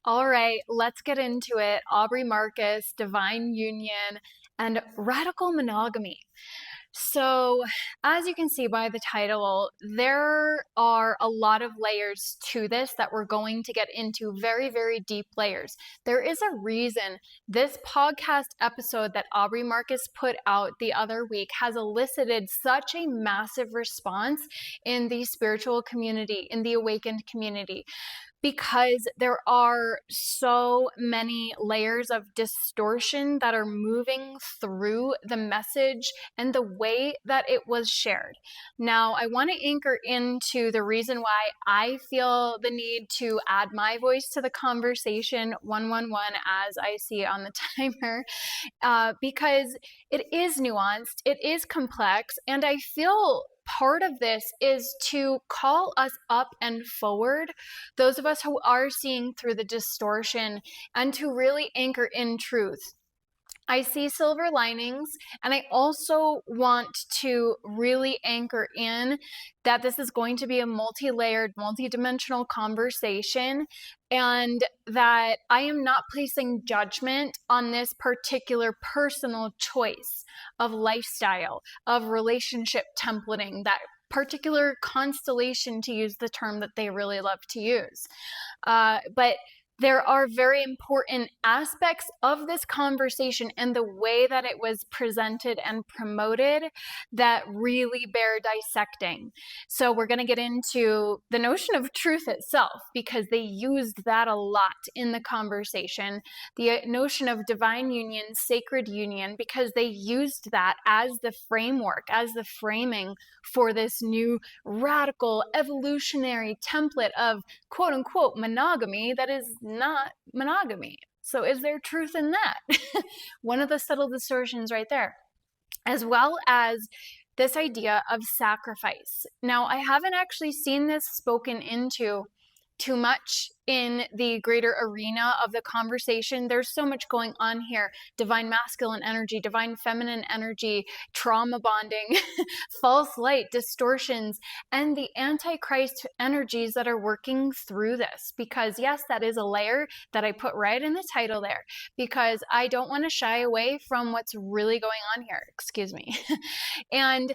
All right, let's get into it. Aubrey Marcus, divine union, and radical monogamy. So, as you can see by the title, there are a lot of layers to this that we're going to get into, very, very deep layers. There is a reason this podcast episode that Aubrey Marcus put out the other week has elicited such a massive response in the spiritual community, in the awakened community, because there are so many layers of distortion that are moving through the message and the way that it was shared. Now, I want to anchor into the reason why I feel the need to add my voice to the conversation 111 as I see on the timer, because it is nuanced, it is complex, and I feel part of this is to call us up and forward, those of us who are seeing through the distortion, and to really anchor in truth. I see silver linings, and I also want to really anchor in that this is going to be a multi-layered, multi-dimensional conversation, and that I am not placing judgment on this particular personal choice of lifestyle, of relationship templating, that particular constellation, to use the term that they really love to use. But there are very important aspects of this conversation and the way that it was presented and promoted that really bear dissecting. So we're going to get into the notion of truth itself, because they used that a lot in the conversation. The notion of divine union, sacred union, because they used that as the framework, as the framing for this new radical evolutionary template of quote unquote monogamy that is not monogamy. So is there truth in that? One of the subtle distortions right there, as well as this idea of sacrifice. Now, I haven't actually seen this spoken into too much in the greater arena of the conversation. There's so much going on here: divine masculine energy, divine feminine energy, trauma bonding, false light, distortions, and the antichrist energies that are working through this. Because yes, that is a layer that I put right in the title there, because I don't want to shy away from what's really going on here. Excuse me. And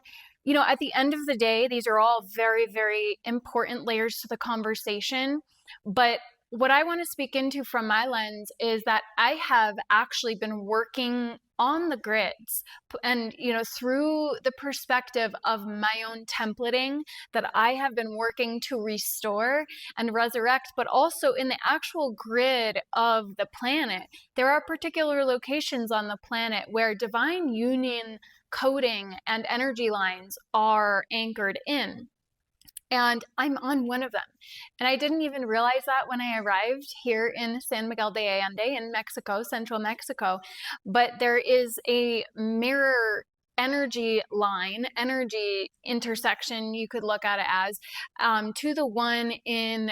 at the end of the day, these are all very, very important layers to the conversation. But what I want to speak into from my lens is that I have actually been working on the grids and, through the perspective of my own templating that I have been working to restore and resurrect, but also in the actual grid of the planet. There are particular locations on the planet where divine union coding and energy lines are anchored in. And I'm on one of them. And I didn't even realize that when I arrived here in San Miguel de Allende in Mexico, central Mexico. But there is a mirror energy line, energy intersection, you could look at it as, to the one in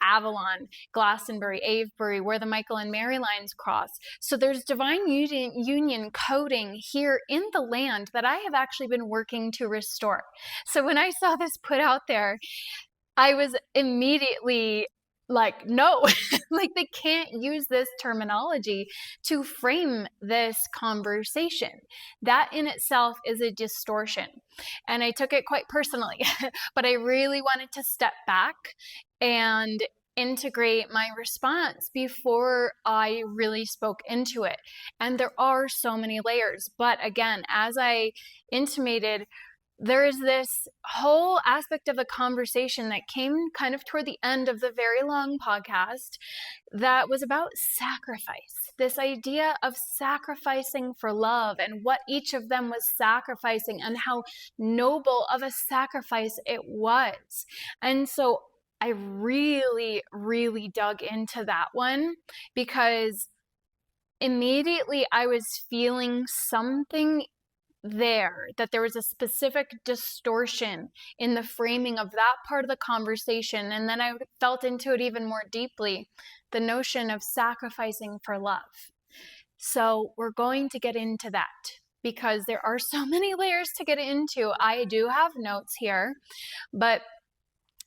Avalon, Glastonbury, Avebury, where the Michael and Mary lines cross. So there's divine union coding here in the land that I have actually been working to restore. So when I saw this put out there, I was immediately like, no, like they can't use this terminology to frame this conversation. That in itself is a distortion. And I took it quite personally, but I really wanted to step back and integrate my response before I really spoke into it. And there are so many layers. But again, as I intimated, there is this whole aspect of the conversation that came kind of toward the end of the very long podcast that was about sacrifice. This idea of sacrificing for love and what each of them was sacrificing and how noble of a sacrifice it was. And so I really, really dug into that one, because immediately I was feeling something there, that there was a specific distortion in the framing of that part of the conversation. And then I felt into it even more deeply, the notion of sacrificing for love. So we're going to get into that, because there are so many layers to get into. I do have notes here, but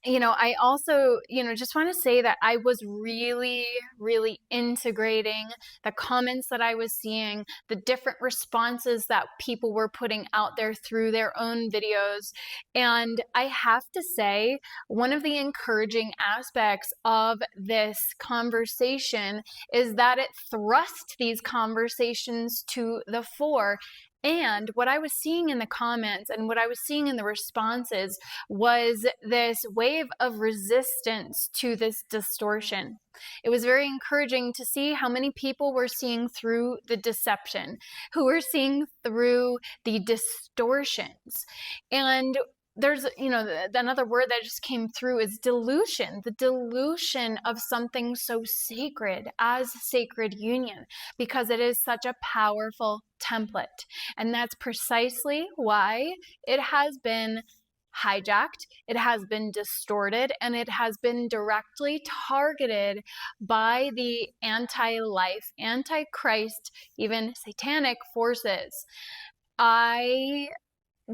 I also, just want to say that I was really, really integrating the comments that I was seeing, the different responses that people were putting out there through their own videos. And I have to say, one of the encouraging aspects of this conversation is that it thrust these conversations to the fore. And what I was seeing in the comments and what I was seeing in the responses was this wave of resistance to this distortion. It was very encouraging to see how many people were seeing through the deception, who were seeing through the distortions. And there's, another word that just came through is delusion, the delusion of something so sacred as sacred union, because it is such a powerful template. And that's precisely why it has been hijacked, it has been distorted, and it has been directly targeted by the anti-life, anti-Christ, even satanic forces. I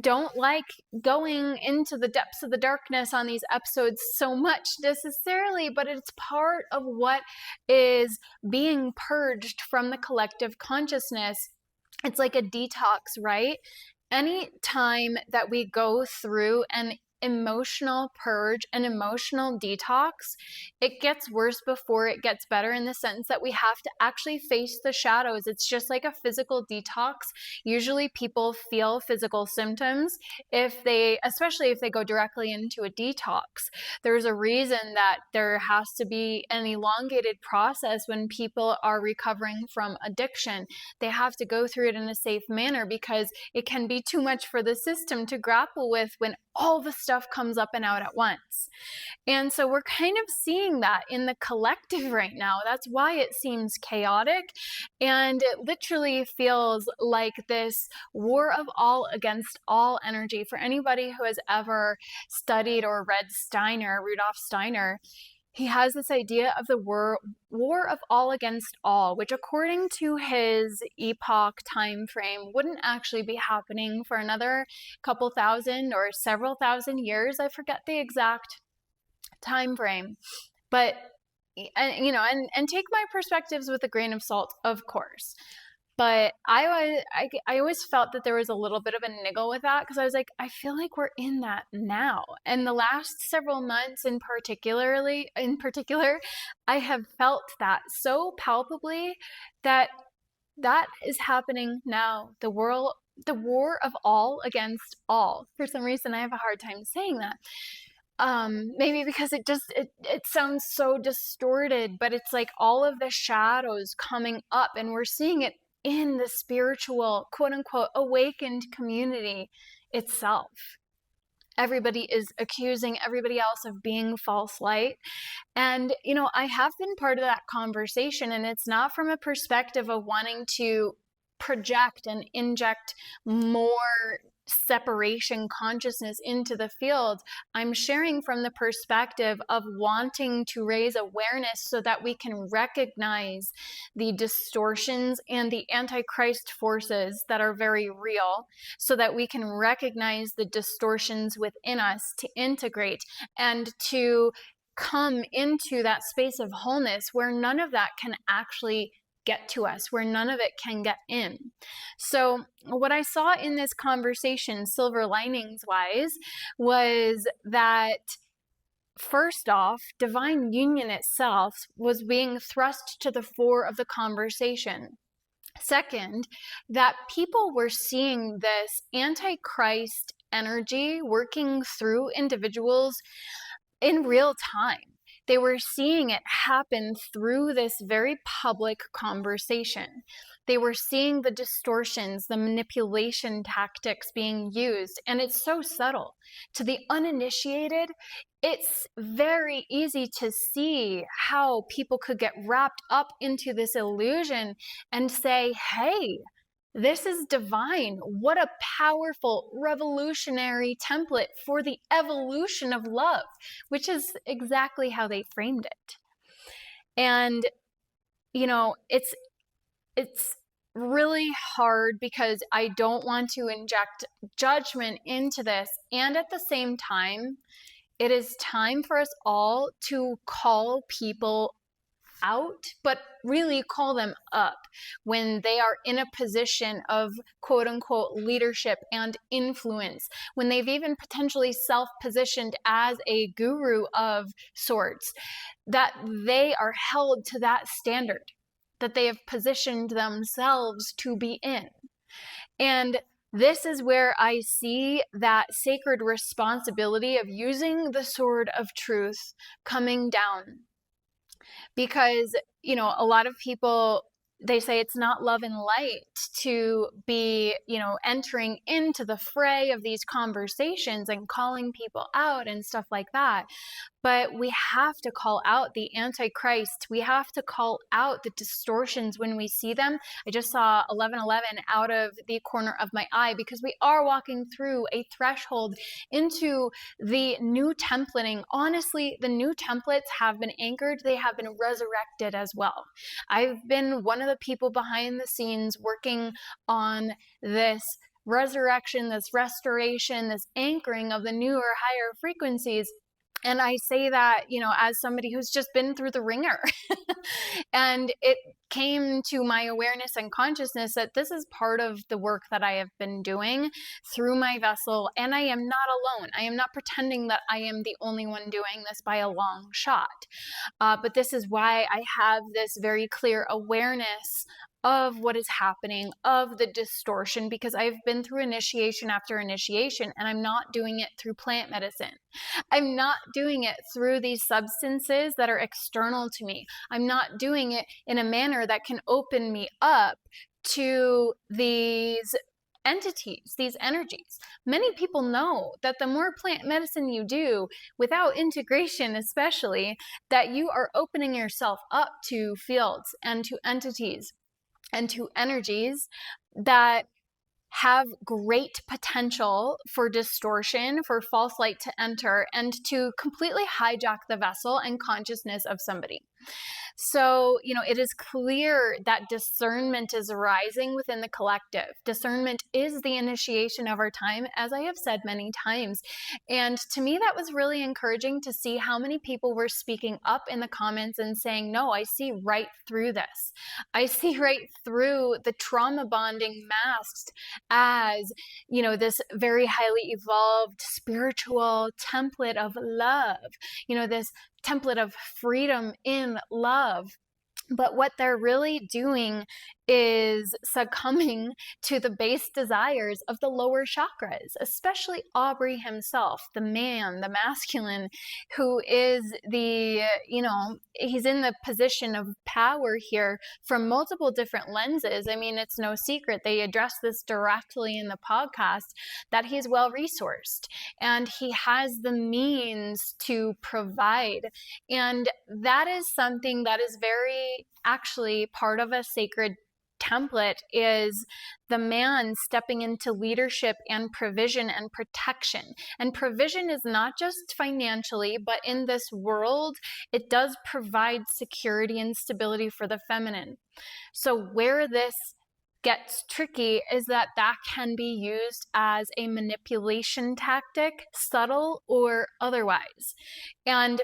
don't like going into the depths of the darkness on these episodes so much necessarily, but it's part of what is being purged from the collective consciousness. It's like a detox, right? Any time that we go through an emotional purge, an emotional detox, it gets worse before it gets better, in the sense that we have to actually face the shadows. It's just like a physical detox. Usually people feel physical symptoms especially if they go directly into a detox. There's a reason that there has to be an elongated process when people are recovering from addiction. They have to go through it in a safe manner, because it can be too much for the system to grapple with when all the stuff comes up and out at once. And so we're kind of seeing that in the collective right now. That's why it seems chaotic. And it literally feels like this war of all against all energy. For anybody who has ever studied or read Rudolf Steiner, he has this idea of the war of all against all, which according to his epoch time frame wouldn't actually be happening for another couple thousand or several thousand years. I forget the exact time frame, but and take my perspectives with a grain of salt, of course. But I always felt that there was a little bit of a niggle with that, because I was like, I feel like we're in that now. And the last several months in particular, I have felt that so palpably, that is happening now. The war of all against all. For some reason, I have a hard time saying that. Maybe because it sounds so distorted, but it's like all of the shadows coming up, and we're seeing it in the spiritual, quote unquote, awakened community itself. Everybody is accusing everybody else of being false light. And, I have been part of that conversation, and it's not from a perspective of wanting to project and inject more separation consciousness into the field. I'm sharing from the perspective of wanting to raise awareness so that we can recognize the distortions and the antichrist forces that are very real, so that we can recognize the distortions within us to integrate and to come into that space of wholeness where none of that can actually get to us, where none of it can get in. So what I saw in this conversation, silver linings wise, was that first off, divine union itself was being thrust to the fore of the conversation. Second, that people were seeing this antichrist energy working through individuals in real time. They were seeing it happen through this very public conversation. They were seeing the distortions, the manipulation tactics being used, and it's so subtle. To the uninitiated, it's very easy to see how people could get wrapped up into this illusion and say, hey, this is divine. What a powerful, revolutionary template for the evolution of love, which is exactly how they framed it. And, it's really hard, because I don't want to inject judgment into this. And at the same time, It is time for us all to call people out, but really call them up when they are in a position of quote unquote leadership and influence, when they've even potentially self positioned as a guru of sorts, that they are held to that standard that they have positioned themselves to be in. And this is where I see that sacred responsibility of using the sword of truth coming down. Because, a lot of people, they say it's not love and light to be, entering into the fray of these conversations and calling people out and stuff like that. But we have to call out the Antichrist. We have to call out the distortions when we see them. I just saw 1111 out of the corner of my eye, because we are walking through a threshold into the new templating. Honestly, the new templates have been anchored. They have been resurrected as well. I've been one of the people behind the scenes working on this resurrection, this restoration, this anchoring of the newer, higher frequencies. And I say that, as somebody who's just been through the ringer. And it came to my awareness and consciousness that this is part of the work that I have been doing through my vessel. And I am not alone. I am not pretending that I am the only one doing this by a long shot. But this is why I have this very clear awareness of what is happening, of the distortion, because I've been through initiation after initiation, and I'm not doing it through plant medicine. I'm not doing it through these substances that are external to me. I'm not doing it in a manner that can open me up to these entities, these energies. Many people know that the more plant medicine you do, without integration especially, that you are opening yourself up to fields and to entities and to energies that have great potential for distortion, for false light to enter, and to completely hijack the vessel and consciousness of somebody. So, it is clear that discernment is rising within the collective. Discernment is the initiation of our time, as I have said many times. And to me, that was really encouraging to see how many people were speaking up in the comments and saying, no, I see right through this. I see right through the trauma bonding masked as, this very highly evolved spiritual template of love, this template of freedom in love. But what they're really doing is succumbing to the base desires of the lower chakras, especially Aubrey himself, the man, the masculine, who is he's in the position of power here from multiple different lenses. I mean, it's no secret. They address this directly in the podcast, that he's well resourced and he has the means to provide. And that is something that is very actually part of a sacred template, is the man stepping into leadership and provision and protection. And provision is not just financially, but in this world, it does provide security and stability for the feminine. So where this gets tricky is that can be used as a manipulation tactic, subtle or otherwise. And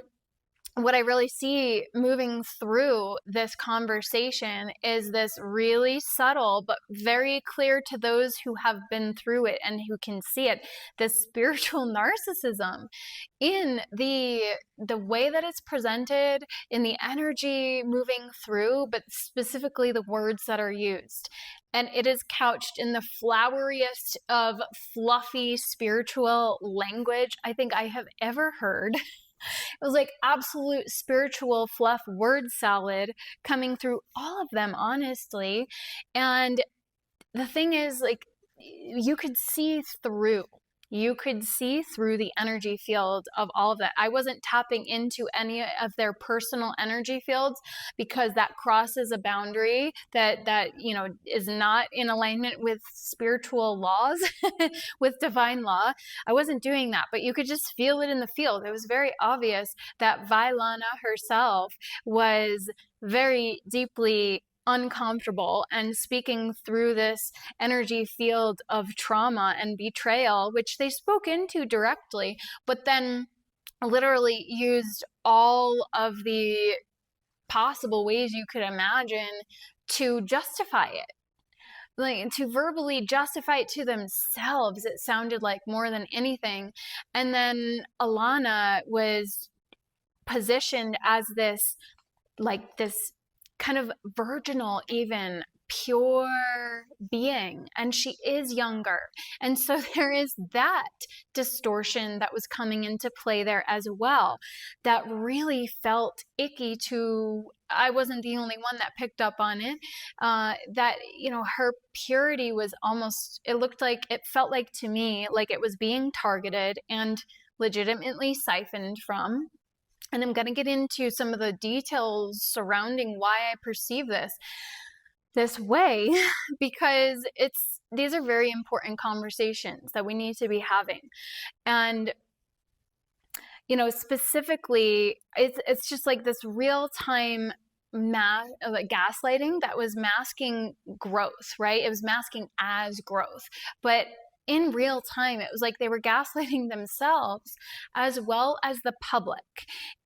what I really see moving through this conversation is this really subtle but very clear to those who have been through it and who can see it, this spiritual narcissism in the way that it's presented, in the energy moving through, but specifically the words that are used. And it is couched in the floweriest of fluffy spiritual language I think I have ever heard. It was like absolute spiritual fluff word salad coming through all of them, honestly. And the thing is, like, you could see through. You could see through the energy field of all of that. I wasn't tapping into any of their personal energy fields because that crosses a boundary that is not in alignment with spiritual laws, with divine law. I wasn't doing that, but you could just feel it in the field. It was very obvious that Vailana herself was very deeply uncomfortable and speaking through this energy field of trauma and betrayal, which they spoke into directly, but then literally used all of the possible ways you could imagine to justify it, like to verbally justify it to themselves. It sounded like more than anything. And then Alana was positioned as this, like this kind of virginal, even pure being, and she is younger, and so there is that distortion that was coming into play there as well, that really felt icky to, I wasn't the only one that picked up on it, that, you know, her purity was almost, it looked like, it felt like to me like it was being targeted and legitimately siphoned from. And I'm going to get into some of the details surrounding why I perceive this way, because these are very important conversations that we need to be having. And you know, specifically, it's just like this real time like gaslighting that was masking growth, right? It was masking as growth, but in real time, it was like they were gaslighting themselves as well as the public.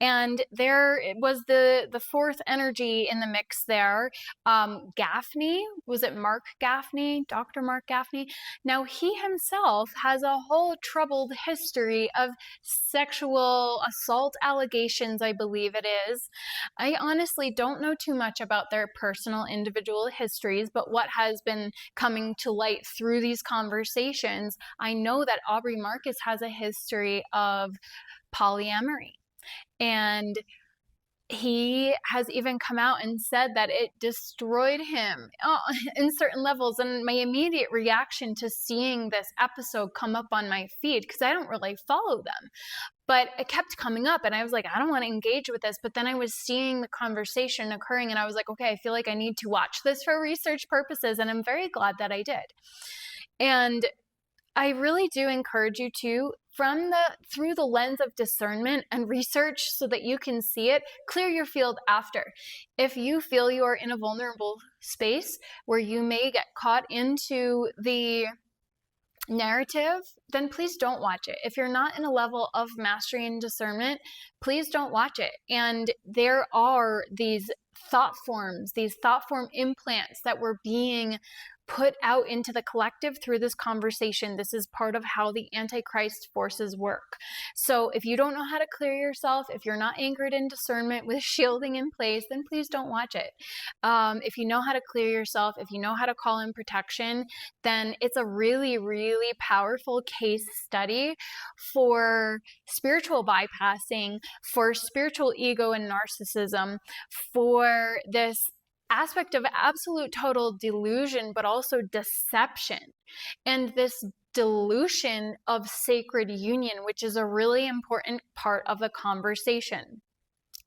And there was the fourth energy in the mix there. Gaffney, was it Mark Gaffney, Dr. Mark Gaffney? Now, he himself has a whole troubled history of sexual assault allegations, I believe it is. I honestly don't know too much about their personal individual histories, but what has been coming to light through these conversations, I know that Aubrey Marcus has a history of polyamory. And he has even come out and said that it destroyed him in certain levels. And my immediate reaction to seeing this episode come up on my feed, because I don't really follow them, but it kept coming up and I was like, I don't want to engage with this. But then I was seeing the conversation occurring and I was like, okay, I feel like I need to watch this for research purposes. And I'm very glad that I did. And I really do encourage you to, through the lens of discernment and research, so that you can see it, clear your field after. If you feel you are in a vulnerable space where you may get caught into the narrative, then please don't watch it. If you're not in a level of mastery and discernment, please don't watch it. And there are these thought form implants that were being put out into the collective through this conversation. This is part of how the Antichrist forces work. So if you don't know how to clear yourself, if you're not anchored in discernment with shielding in place, then please don't watch it. If you know how to clear yourself, if you know how to call in protection, then it's a really, really powerful case study for spiritual bypassing, for spiritual ego and narcissism, for this aspect of absolute total delusion, but also deception, and this dilution of sacred union, which is a really important part of the conversation.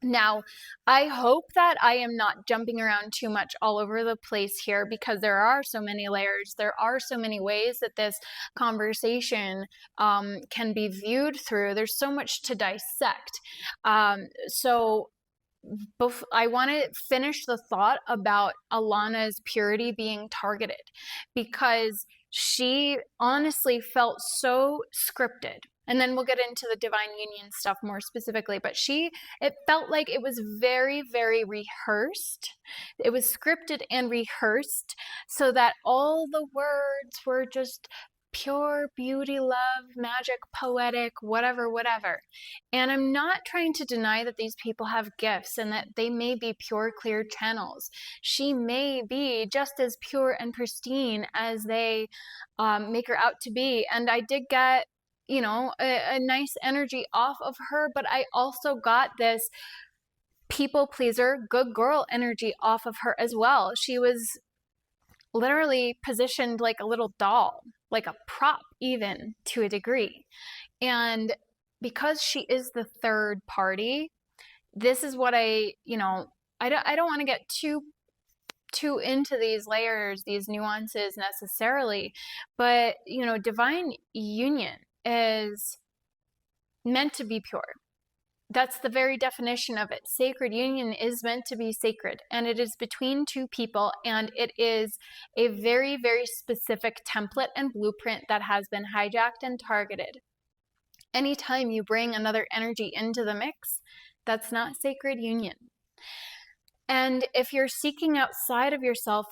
Now, I hope that I am not jumping around too much all over the place here, because there are so many layers. There are so many ways that this conversation can be viewed through. There's so much to dissect. I want to finish the thought about Alana's purity being targeted, because she honestly felt so scripted. And then we'll get into the divine union stuff more specifically, but it felt like it was very, very rehearsed. It was scripted and rehearsed so that all the words were just pure beauty, love, magic, poetic, whatever. And I'm not trying to deny that these people have gifts and that they may be pure, clear channels. She may be just as pure and pristine as they make her out to be. And I did get, you know, a nice energy off of her, but I also got this people pleaser, good girl energy off of her as well. She was literally positioned like a little doll, like a prop even, to a degree. And because she is the third party, this is what I don't want to get too into these layers, these nuances necessarily, but divine union is meant to be pure. That's the very definition of it. Sacred union is meant to be sacred, and it is between two people, and it is a very, very specific template and blueprint that has been hijacked and targeted. Anytime you bring another energy into the mix, that's not sacred union. And if you're seeking outside of yourself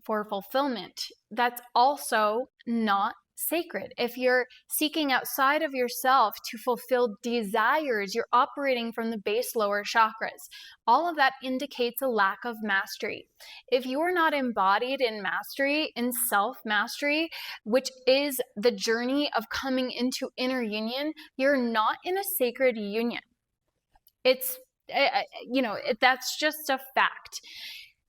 for fulfillment, that's also not sacred. If you're seeking outside of yourself to fulfill desires, you're operating from the base lower chakras. All of that indicates a lack of mastery. If you are not embodied in mastery, in self-mastery, which is the journey of coming into inner union, you're not in a sacred union. It's that's just a fact.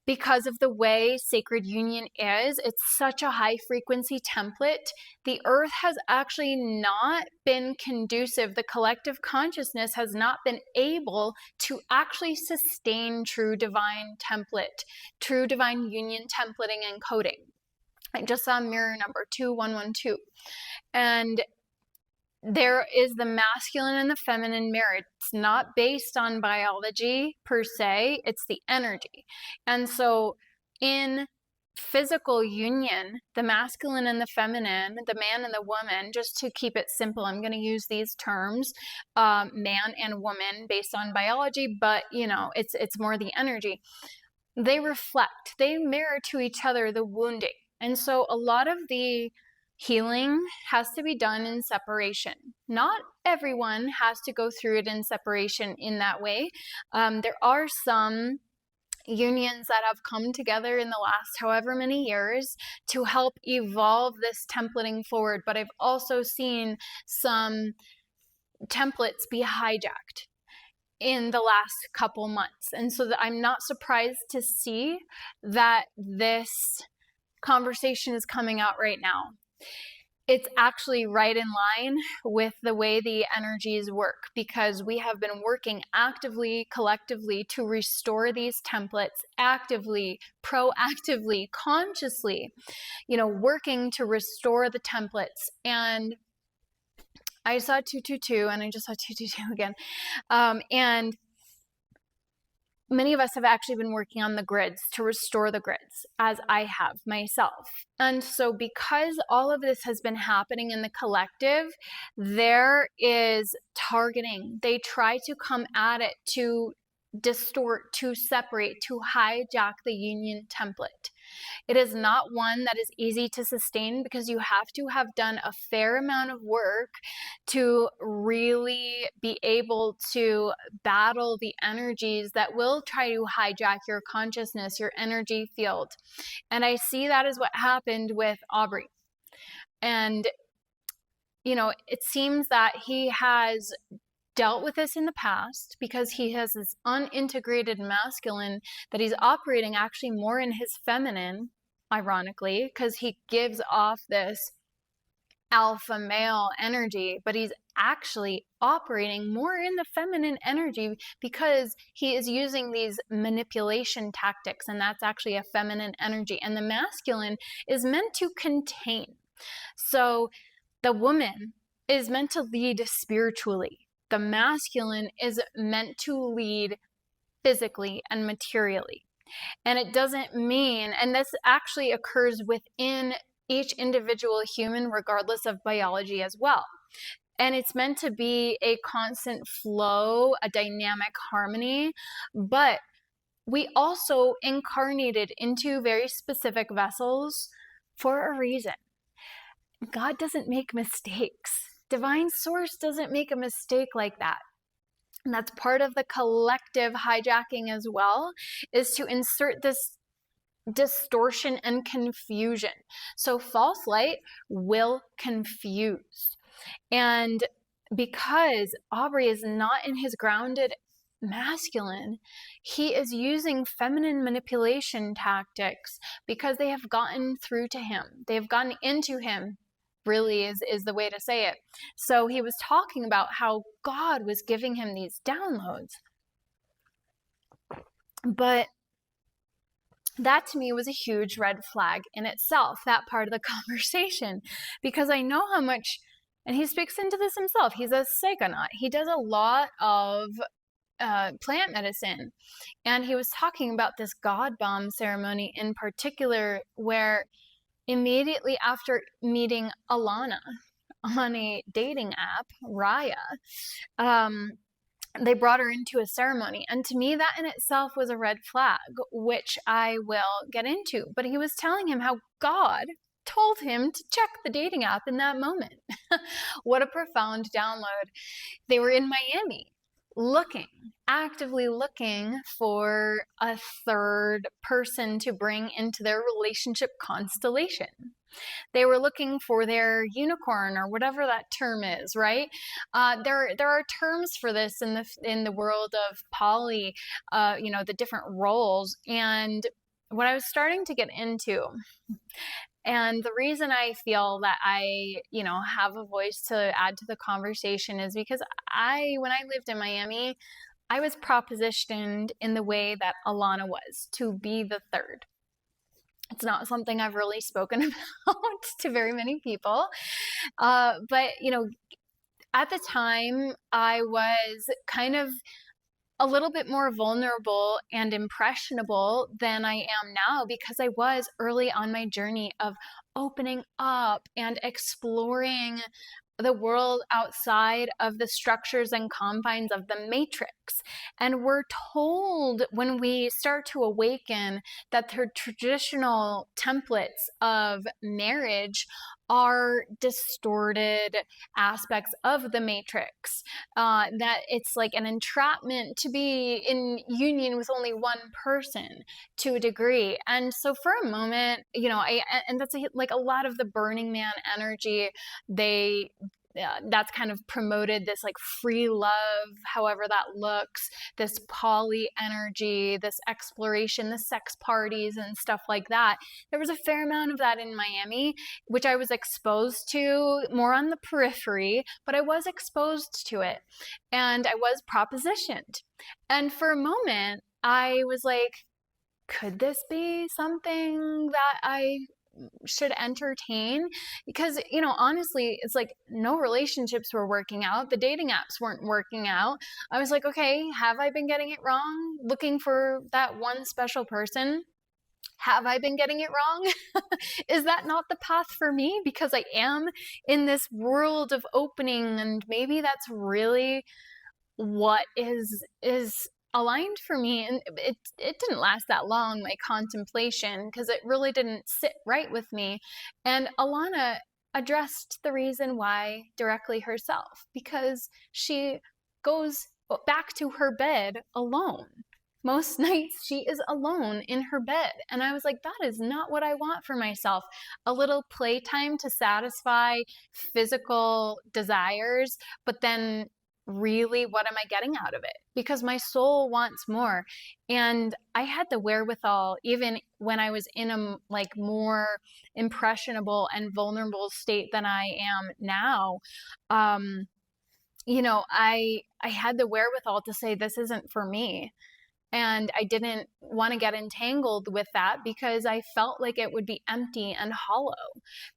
Because of the way sacred union is, it's such a high frequency template. The earth has actually not been conducive. The collective consciousness has not been able to actually sustain true divine template, true divine union templating and coding. I just saw mirror number 2112. And there is the masculine and the feminine mirror. It's not based on biology per se, it's the energy. And so in physical union, the masculine and the feminine, the man and the woman, just to keep it simple, I'm going to use these terms, man and woman based on biology, but it's more the energy. They reflect, they mirror to each other the wounding. And so a lot of the healing has to be done in separation. Not everyone has to go through it in separation in that way. There are some unions that have come together in the last however many years to help evolve this templating forward, but I've also seen some templates be hijacked in the last couple months. And so I'm not surprised to see that this conversation is coming out right now. It's actually right in line with the way the energies work, because we have been working actively, collectively to restore these templates, actively, proactively, consciously, working to restore the templates. And I saw 222 and I just saw 222 again. And many of us have actually been working on the grids to restore the grids, as I have myself. And so because all of this has been happening in the collective, there is targeting. They try to come at it to distort, to separate, to hijack the union template. It is not one that is easy to sustain, because you have to have done a fair amount of work to really be able to battle the energies that will try to hijack your consciousness, your energy field. And I see that is what happened with Aubrey. And, it seems that he has dealt with this in the past, because he has this unintegrated masculine that he's operating actually more in his feminine, ironically, because he gives off this alpha male energy, but he's actually operating more in the feminine energy because he is using these manipulation tactics, and that's actually a feminine energy. And the masculine is meant to contain. So the woman is meant to lead spiritually. The masculine is meant to lead physically and materially. And it doesn't mean, and this actually occurs within each individual human, regardless of biology as well. And it's meant to be a constant flow, a dynamic harmony, but we also incarnated into very specific vessels for a reason. God doesn't make mistakes. Divine Source doesn't make a mistake like that. And that's part of the collective hijacking as well, is to insert this distortion and confusion. So false light will confuse. And because Aubrey is not in his grounded masculine, he is using feminine manipulation tactics because they have gotten through to him. They've gotten into him, really is the way to say it. So he was talking about how God was giving him these downloads. But that to me was a huge red flag in itself, that part of the conversation, because I know how much, and he speaks into this himself, he's a psychonaut. He does a lot of plant medicine. And he was talking about this God bomb ceremony in particular, where immediately after meeting Alana, on a dating app, Raya. Um, they brought her into a ceremony. And to me, that in itself was a red flag, which I will get into. But he was telling him how God told him to check the dating app in that moment. What a profound download. They were in Miami actively looking for a third person to bring into their relationship constellation. They were looking for their unicorn or whatever that term is, right? There are terms for this in the world of poly, the different roles. And what I was starting to get into, and the reason I feel that I, have a voice to add to the conversation is because when I lived in Miami, I was propositioned in the way that Alana was, to be the third. It's not something I've really spoken about to very many people. But, at the time, I was kind of a little bit more vulnerable and impressionable than I am now, because I was early on my journey of opening up and exploring the world outside of the structures and confines of the matrix. And we're told when we start to awaken that the traditional templates of marriage are distorted aspects of the matrix, that it's like an entrapment to be in union with only one person to a degree. And so for a moment, and that's like a lot of the Burning Man energy, that's kind of promoted this like free love, however that looks, this poly energy, this exploration, the sex parties and stuff like that. There was a fair amount of that in Miami, which I was exposed to more on the periphery, but I was exposed to it and I was propositioned. And for a moment, I was like, could this be something that I should entertain? Because, honestly, it's like no relationships were working out. The dating apps weren't working out. I was like, okay, have I been getting it wrong? Looking for that one special person? Have I been getting it wrong? Is that not the path for me? Because I am in this world of opening, and maybe that's really what is aligned for me. And it didn't last that long, my contemplation, because it really didn't sit right with me. And Alana addressed the reason why directly herself, because she goes back to her bed alone. Most nights she is alone in her bed. And I was like, that is not what I want for myself. A little playtime to satisfy physical desires, but then really, what am I getting out of it? Because my soul wants more. And I had the wherewithal, even when I was in a like more impressionable and vulnerable state than I am now. I had the wherewithal to say, this isn't for me. And I didn't want to get entangled with that because I felt like it would be empty and hollow,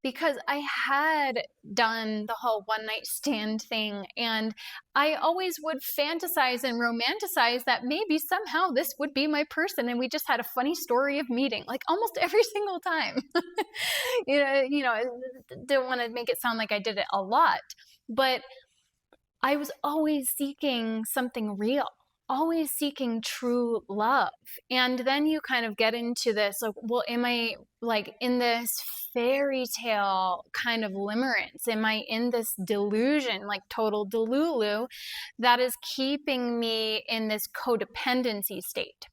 because I had done the whole one night stand thing. And I always would fantasize and romanticize that maybe somehow this would be my person. And we just had a funny story of meeting like almost every single time. I don't want to make it sound like I did it a lot, but I was always seeking something real, always seeking true love. And then you kind of get into this, like, well, am I like in this fairy tale kind of limerence? Am I in this delusion, like total delulu, that is keeping me in this codependency state?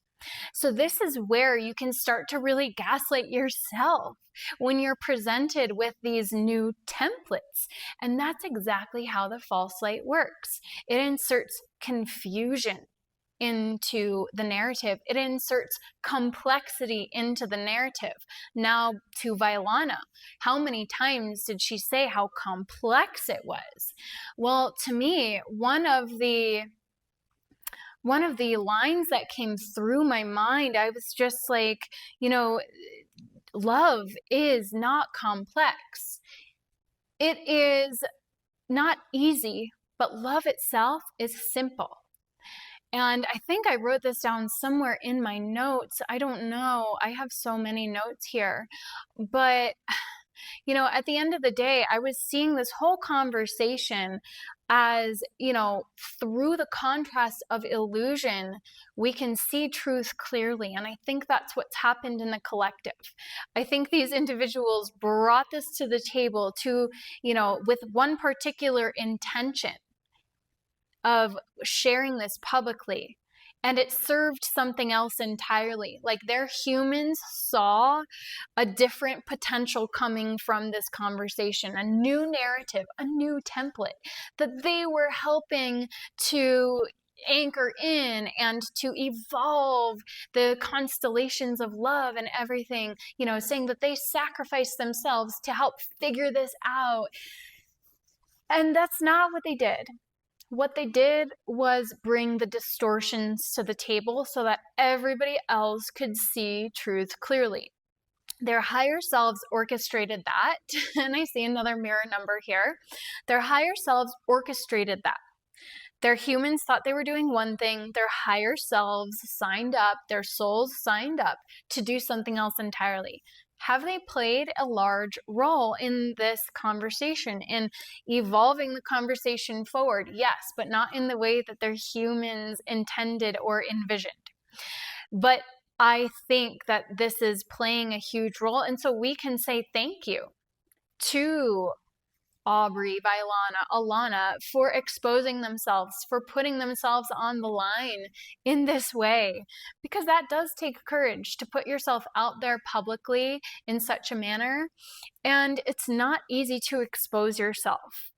So this is where you can start to really gaslight yourself when you're presented with these new templates. And that's exactly how the false light works. It inserts confusion into the narrative. It inserts complexity into the narrative. Now to Vailana, how many times did she say how complex it was? Well, to me, one of the lines that came through my mind, I was just like, love is not complex. It is not easy, but love itself is simple. And I think I wrote this down somewhere in my notes. I don't know. I have so many notes here. But At the end of the day, I was seeing this whole conversation as, through the contrast of illusion, we can see truth clearly. And I think that's what's happened in the collective. I think these individuals brought this to the table with one particular intention of sharing this publicly. And it served something else entirely. Like, their humans saw a different potential coming from this conversation, a new narrative, a new template that they were helping to anchor in and to evolve the constellations of love and everything, saying that they sacrificed themselves to help figure this out. And that's not what they did. What they did was bring the distortions to the table so that everybody else could see truth clearly. Their higher selves orchestrated that. And I see another mirror number here. Their higher selves orchestrated that. Their humans thought they were doing one thing. Their higher selves signed up, their souls signed up to do something else entirely. Have they played a large role in this conversation, in evolving the conversation forward? Yes, but not in the way that their humans intended or envisioned. But I think that this is playing a huge role. And so we can say thank you to Aubrey, Vailana, Alana for exposing themselves, for putting themselves on the line in this way, because that does take courage to put yourself out there publicly in such a manner, and it's not easy to expose yourself.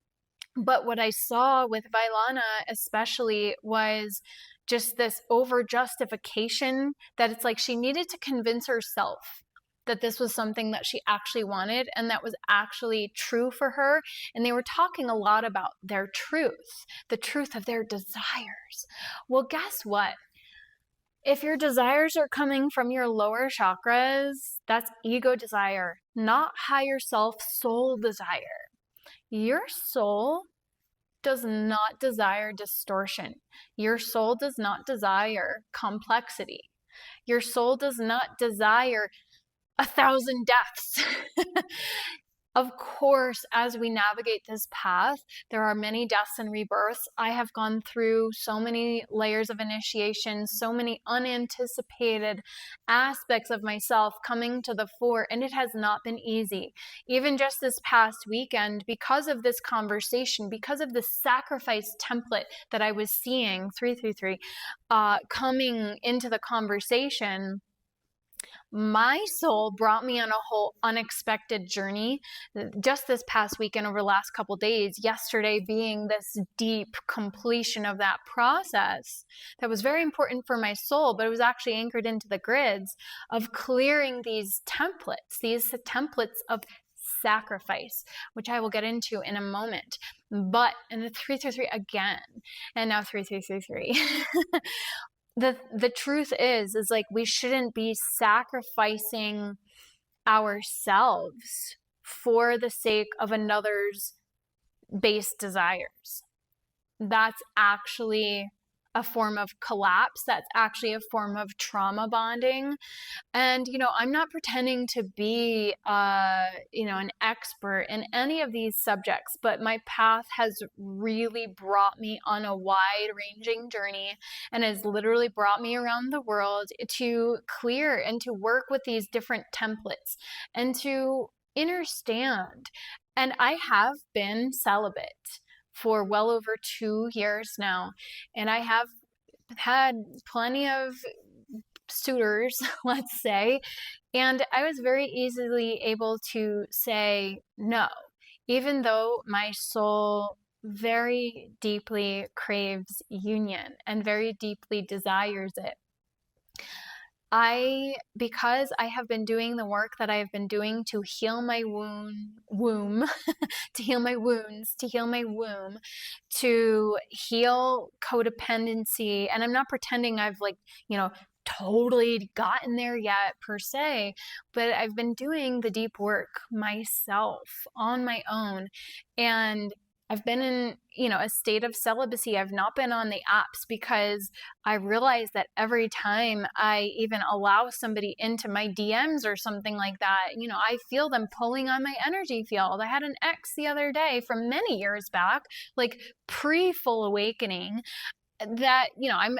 But what I saw with Vailana especially was just this over justification that it's like she needed to convince herself that this was something that she actually wanted and that was actually true for her. And they were talking a lot about their truth, the truth of their desires. Well, guess what? If your desires are coming from your lower chakras, that's ego desire, not higher self soul desire. Your soul does not desire distortion. Your soul does not desire complexity. Your soul does not desire 1,000 deaths. Of course, as we navigate this path, there are many deaths and rebirths. I have gone through so many layers of initiation, so many unanticipated aspects of myself coming to the fore, and it has not been easy. Even just this past weekend, because of this conversation, because of the sacrifice template that I was seeing, 333, coming into the conversation, my soul brought me on a whole unexpected journey just this past weekend, over the last couple days, yesterday being this deep completion of that process that was very important for my soul, but it was actually anchored into the grids of clearing these templates of sacrifice, which I will get into in a moment. But in the 333 again, and now 3333. The truth is like, we shouldn't be sacrificing ourselves for the sake of another's base desires. That's actually a form of collapse. That's actually a form of trauma bonding. And, I'm not pretending to be, an expert in any of these subjects, but my path has really brought me on a wide-ranging journey and has literally brought me around the world to clear and to work with these different templates and to understand. And I have been celibate for well over 2 years now, and I have had plenty of suitors, let's say, and I was very easily able to say no, even though my soul very deeply craves union and very deeply desires it. Because I have been doing the work that I have been doing to heal my womb, to heal my wounds, to heal my womb, to heal codependency. And I'm not pretending I've totally gotten there yet per se, but I've been doing the deep work myself on my own. And I've been in, a state of celibacy. I've not been on the apps because I realize that every time I even allow somebody into my DMs or something like that, I feel them pulling on my energy field. I had an ex the other day from many years back, like pre full awakening, that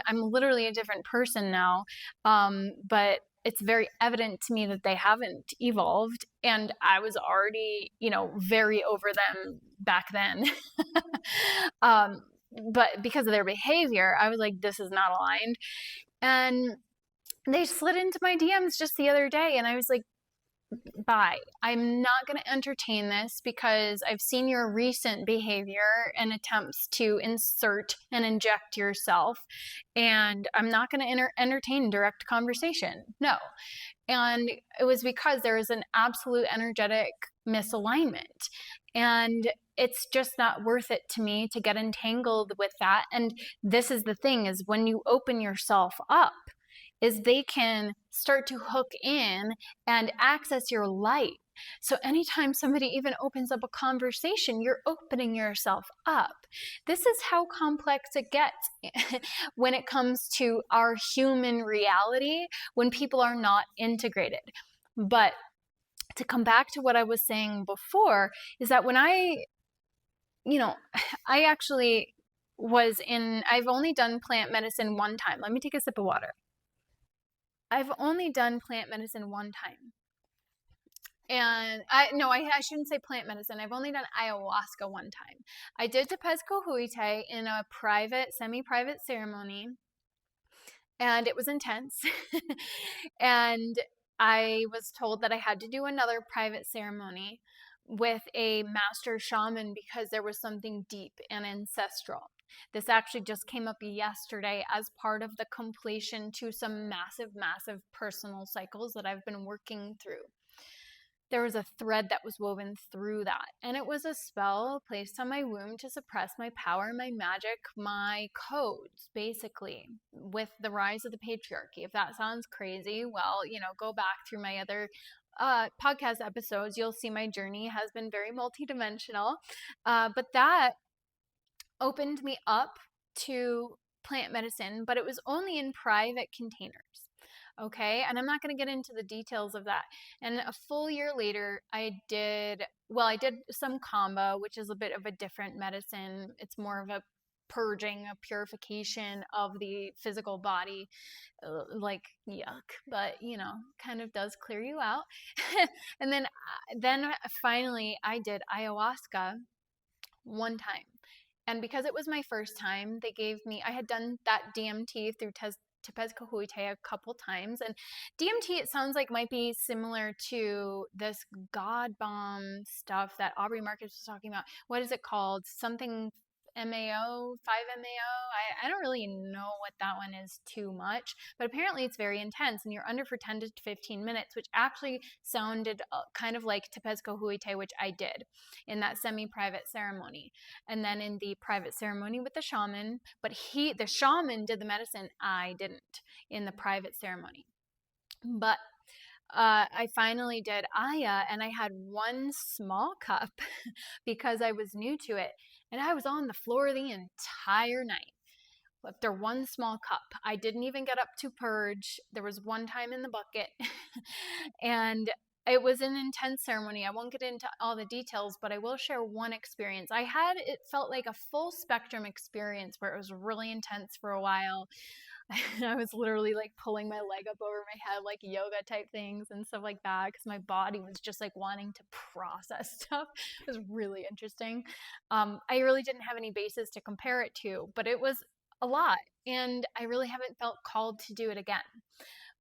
I'm literally a different person now, but it's very evident to me that they haven't evolved, and I was already very over them back then. um, but because of their behavior, I was like, this is not aligned. And they slid into my DMs just the other day, and I was like, bye. I'm not going to entertain this because I've seen your recent behavior and attempts to insert and inject yourself, and I'm not going to entertain direct conversation. No. And it was because there was an absolute energetic misalignment. And it's just not worth it to me to get entangled with that. And this is the thing, is when you open yourself up, is they can start to hook in and access your light. So anytime somebody even opens up a conversation, you're opening yourself up. This is how complex it gets when it comes to our human reality, when people are not integrated. But to come back to what I was saying before, is that when I actually I've only done plant medicine one time. Let me take a sip of water. I've only done plant medicine one time. And I shouldn't say plant medicine. I've only done ayahuasca one time. I did Tepezco Huite in a private, semi-private ceremony, and it was intense. And I was told that I had to do another private ceremony with a master shaman because there was something deep and ancestral. This actually just came up yesterday as part of the completion to some massive, massive personal cycles that I've been working through. There was a thread that was woven through that, and it was a spell placed on my womb to suppress my power, my magic, my codes, basically, with the rise of the patriarchy. If that sounds crazy, well, go back through my other podcast episodes. You'll see my journey has been very multidimensional, but that opened me up to plant medicine, but it was only in private containers. Okay, and I'm not going to get into the details of that. And a full year later, I did some Kamba, which is a bit of a different medicine. It's more of a purging, a purification of the physical body, like yuck, but kind of does clear you out. And then finally I did ayahuasca one time. And because it was my first time, I had done that DMT through Tepezco Huite a couple times. And DMT, it sounds like, might be similar to this God bomb stuff that Aubrey Marcus was talking about. What is it called? Something MAO, 5-MAO. I don't really know what that one is too much, but apparently it's very intense, and you're under for 10 to 15 minutes, which actually sounded kind of like Tepezco Huite, which I did in that semi-private ceremony. And then in the private ceremony with the shaman, but the shaman did the medicine, I didn't, in the private ceremony. But I finally did Aya, and I had one small cup because I was new to it, and I was on the floor the entire night. After one small cup, I didn't even get up to purge. There was one time in the bucket, and it was an intense ceremony. I won't get into all the details, but I will share one experience. It felt like a full spectrum experience where it was really intense for a while. I was literally like pulling my leg up over my head, like yoga type things and stuff like that, because my body was just like wanting to process stuff. It was really interesting. I really didn't have any basis to compare it to, but it was a lot, and I really haven't felt called to do it again.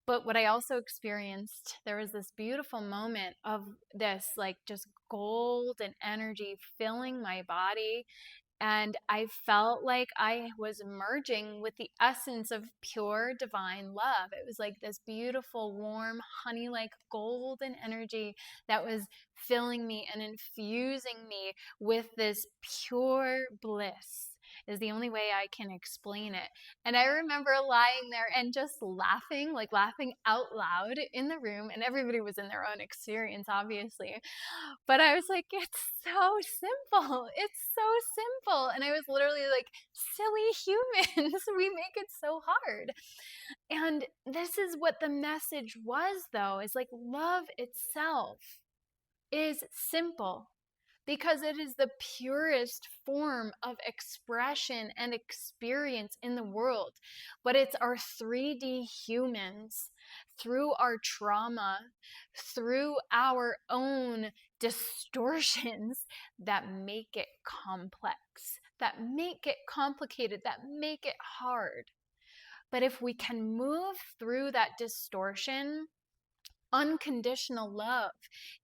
But what I also experienced, there was this beautiful moment of this like just golden energy filling my body. And I felt like I was merging with the essence of pure divine love. It was like this beautiful, warm, honey-like golden energy that was filling me and infusing me with this pure bliss. is the only way I can explain it. And I remember lying there and just laughing, like laughing out loud in the room, and everybody was in their own experience, obviously. But I was like, it's so simple. It's so simple. And I was literally like, silly humans, we make it so hard. And this is what the message was, though, is like love itself is simple because it is the purest form of expression and experience in the world. But it's our 3D humans, through our trauma, through our own distortions, that make it complex, that make it complicated, that make it hard. But if we can move through that distortion, unconditional love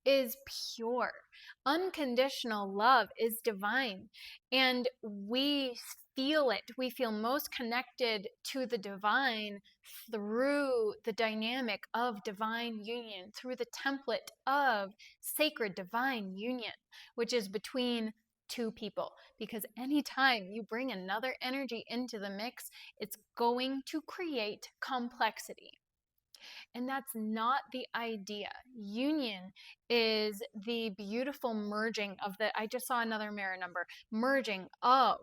is pure. Unconditional love is divine. And we feel it. We feel most connected to the divine through the dynamic of divine union, through the template of sacred divine union, which is between two people. Because anytime you bring another energy into the mix, it's going to create complexity. And that's not the idea. Union is the beautiful merging of I just saw another mirror number, merging of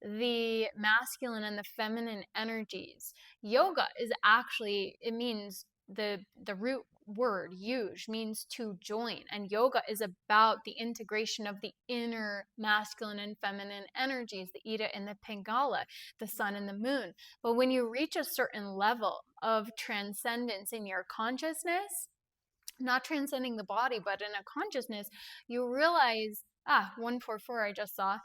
the masculine and the feminine energies. Yoga is actually, it means the root word yuj means to join, and yoga is about the integration of the inner masculine and feminine energies, the Ida and the Pingala, the sun and the moon. But when you reach a certain level of transcendence in your consciousness, not transcending the body but in a consciousness, you realize 144 I just saw,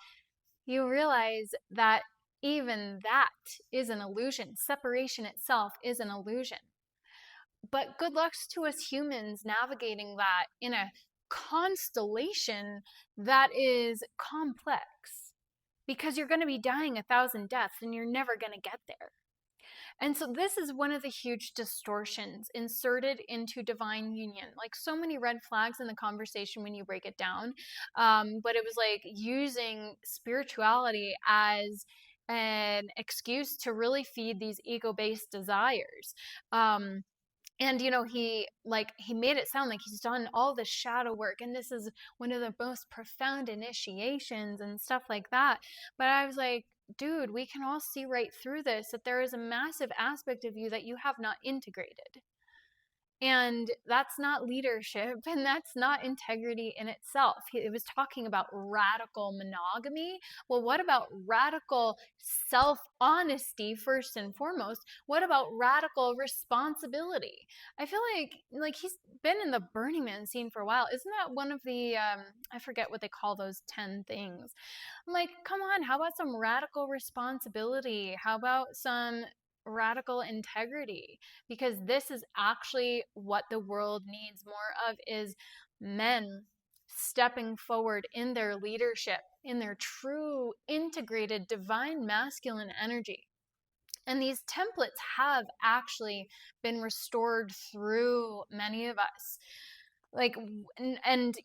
you realize that even that is an illusion. Separation itself is an illusion. But good luck to us humans navigating that in a constellation that is complex, because you're going to be dying 1,000 deaths and you're never going to get there. And so this is one of the huge distortions inserted into divine union. Like so many red flags in the conversation when you break it down. But it was like using spirituality as an excuse to really feed these ego-based desires. And he made it sound like he's done all this shadow work and this is one of the most profound initiations and stuff like that. But I was like, dude, we can all see right through this, that there is a massive aspect of you that you have not integrated. And that's not leadership, and that's not integrity in itself. It was talking about radical monogamy. Well, what about radical self-honesty first and foremost? What about radical responsibility? I feel like he's been in the Burning Man scene for a while. Isn't that one of the, I forget what they call those 10 things. I'm like, come on, how about some radical responsibility? How about some radical integrity? Because this is actually what the world needs more of, is men stepping forward in their leadership, in their true integrated divine masculine energy. And these templates have actually been restored through many of us. And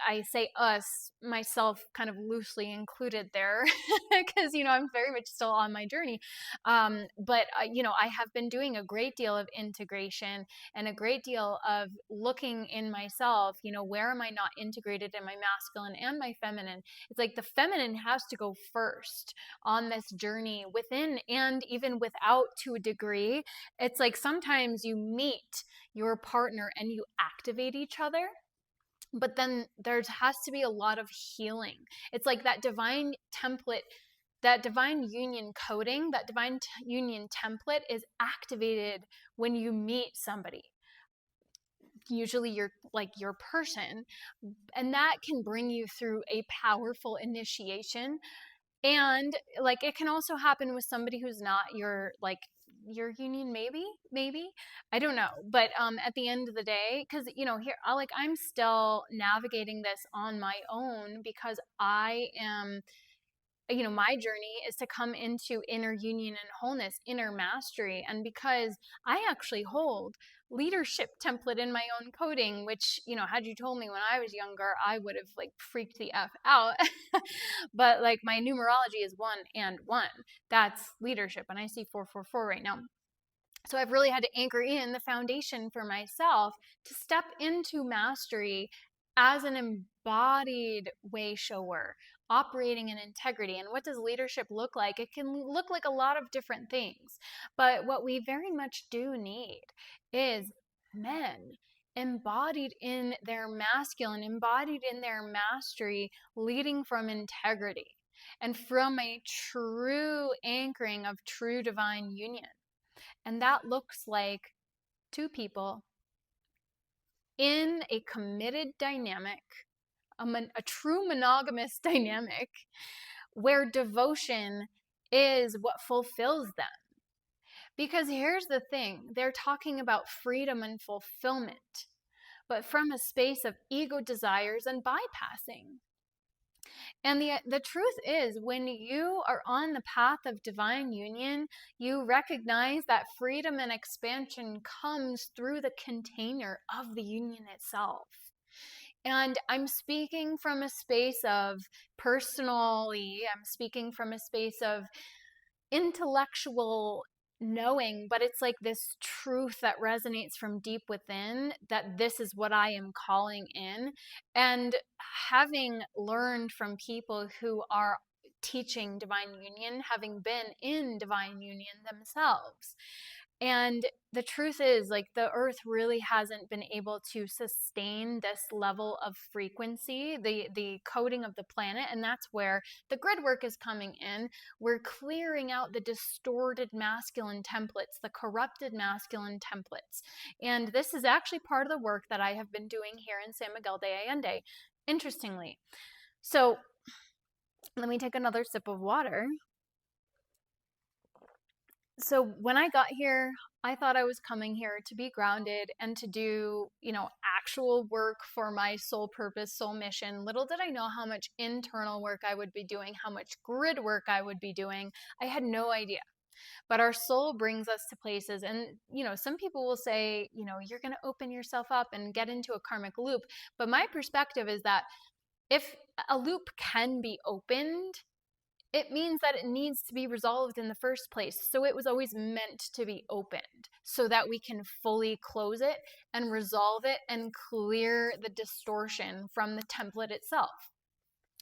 I say us, myself kind of loosely included there, because I'm very much still on my journey. But I have been doing a great deal of integration and a great deal of looking in myself, where am I not integrated in my masculine and my feminine? It's like the feminine has to go first on this journey within and even without, to a degree. It's like sometimes you meet your partner and you activate each other, but then there has to be a lot of healing. It's like that divine template, that divine union coding, that divine union template is activated when you meet somebody, usually your person, and that can bring you through a powerful initiation. And it can also happen with somebody who's not your union, maybe I don't know. But at the end of the day, because here I'm still navigating this on my own, because I am my journey is to come into inner union and wholeness, inner mastery. And because I actually hold leadership template in my own coding, which, had you told me when I was younger, I would have like freaked the F out. But like my numerology is 1 and 1. That's leadership. And I see 444 right now. So I've really had to anchor in the foundation for myself to step into mastery as an embodied way shower, operating in integrity. And what does leadership look like? It can look like a lot of different things. But what we very much do need is men embodied in their masculine, embodied in their mastery, leading from integrity and from a true anchoring of true divine union. And that looks like 2 people in a committed dynamic, a true monogamous dynamic, where devotion is what fulfills them. Because here's the thing, they're talking about freedom and fulfillment, but from a space of ego desires and bypassing. And the truth is, when you are on the path of divine union, you recognize that freedom and expansion comes through the container of the union itself. And I'm speaking from a space of I'm speaking from a space of intellectual knowing, but it's like this truth that resonates from deep within, that this is what I am calling in. And having learned from people who are teaching divine union, having been in divine union themselves. And the truth is, like, the earth really hasn't been able to sustain this level of frequency, the coding of the planet. And that's where the grid work is coming in. We're clearing out the distorted masculine templates, the corrupted masculine templates. And this is actually part of the work that I have been doing here in San Miguel de Allende, interestingly. So let me take another sip of water. So when I got here, I thought I was coming here to be grounded and to do, actual work for my soul purpose, soul mission. Little did I know how much internal work I would be doing, how much grid work I would be doing. I had no idea. But our soul brings us to places. And, some people will say, you're going to open yourself up and get into a karmic loop. But my perspective is that if a loop can be opened, it means that it needs to be resolved in the first place. So it was always meant to be opened so that we can fully close it and resolve it and clear the distortion from the template itself.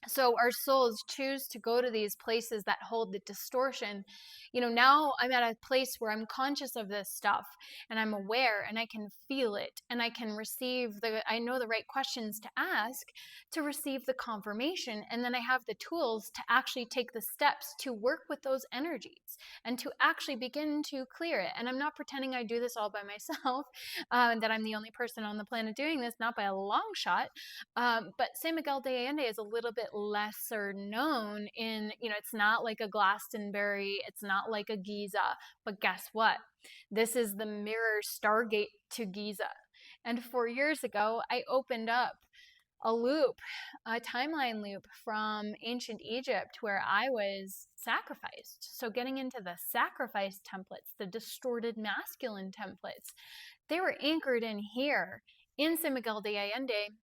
So our souls choose to go to these places that hold the distortion. Now I'm at a place where I'm conscious of this stuff and I'm aware and I can feel it and I can I know the right questions to ask to receive the confirmation. And then I have the tools to actually take the steps to work with those energies and to actually begin to clear it. And I'm not pretending I do this all by myself, that I'm the only person on the planet doing this, not by a long shot. But San Miguel de Allende is a little bit lesser known in, it's not like a Glastonbury, it's not like a Giza, but guess what? This is the mirror stargate to Giza. And 4 years ago, I opened up a loop, a timeline loop from ancient Egypt where I was sacrificed. So getting into the sacrifice templates, the distorted masculine templates, they were anchored in here in San Miguel de Allende,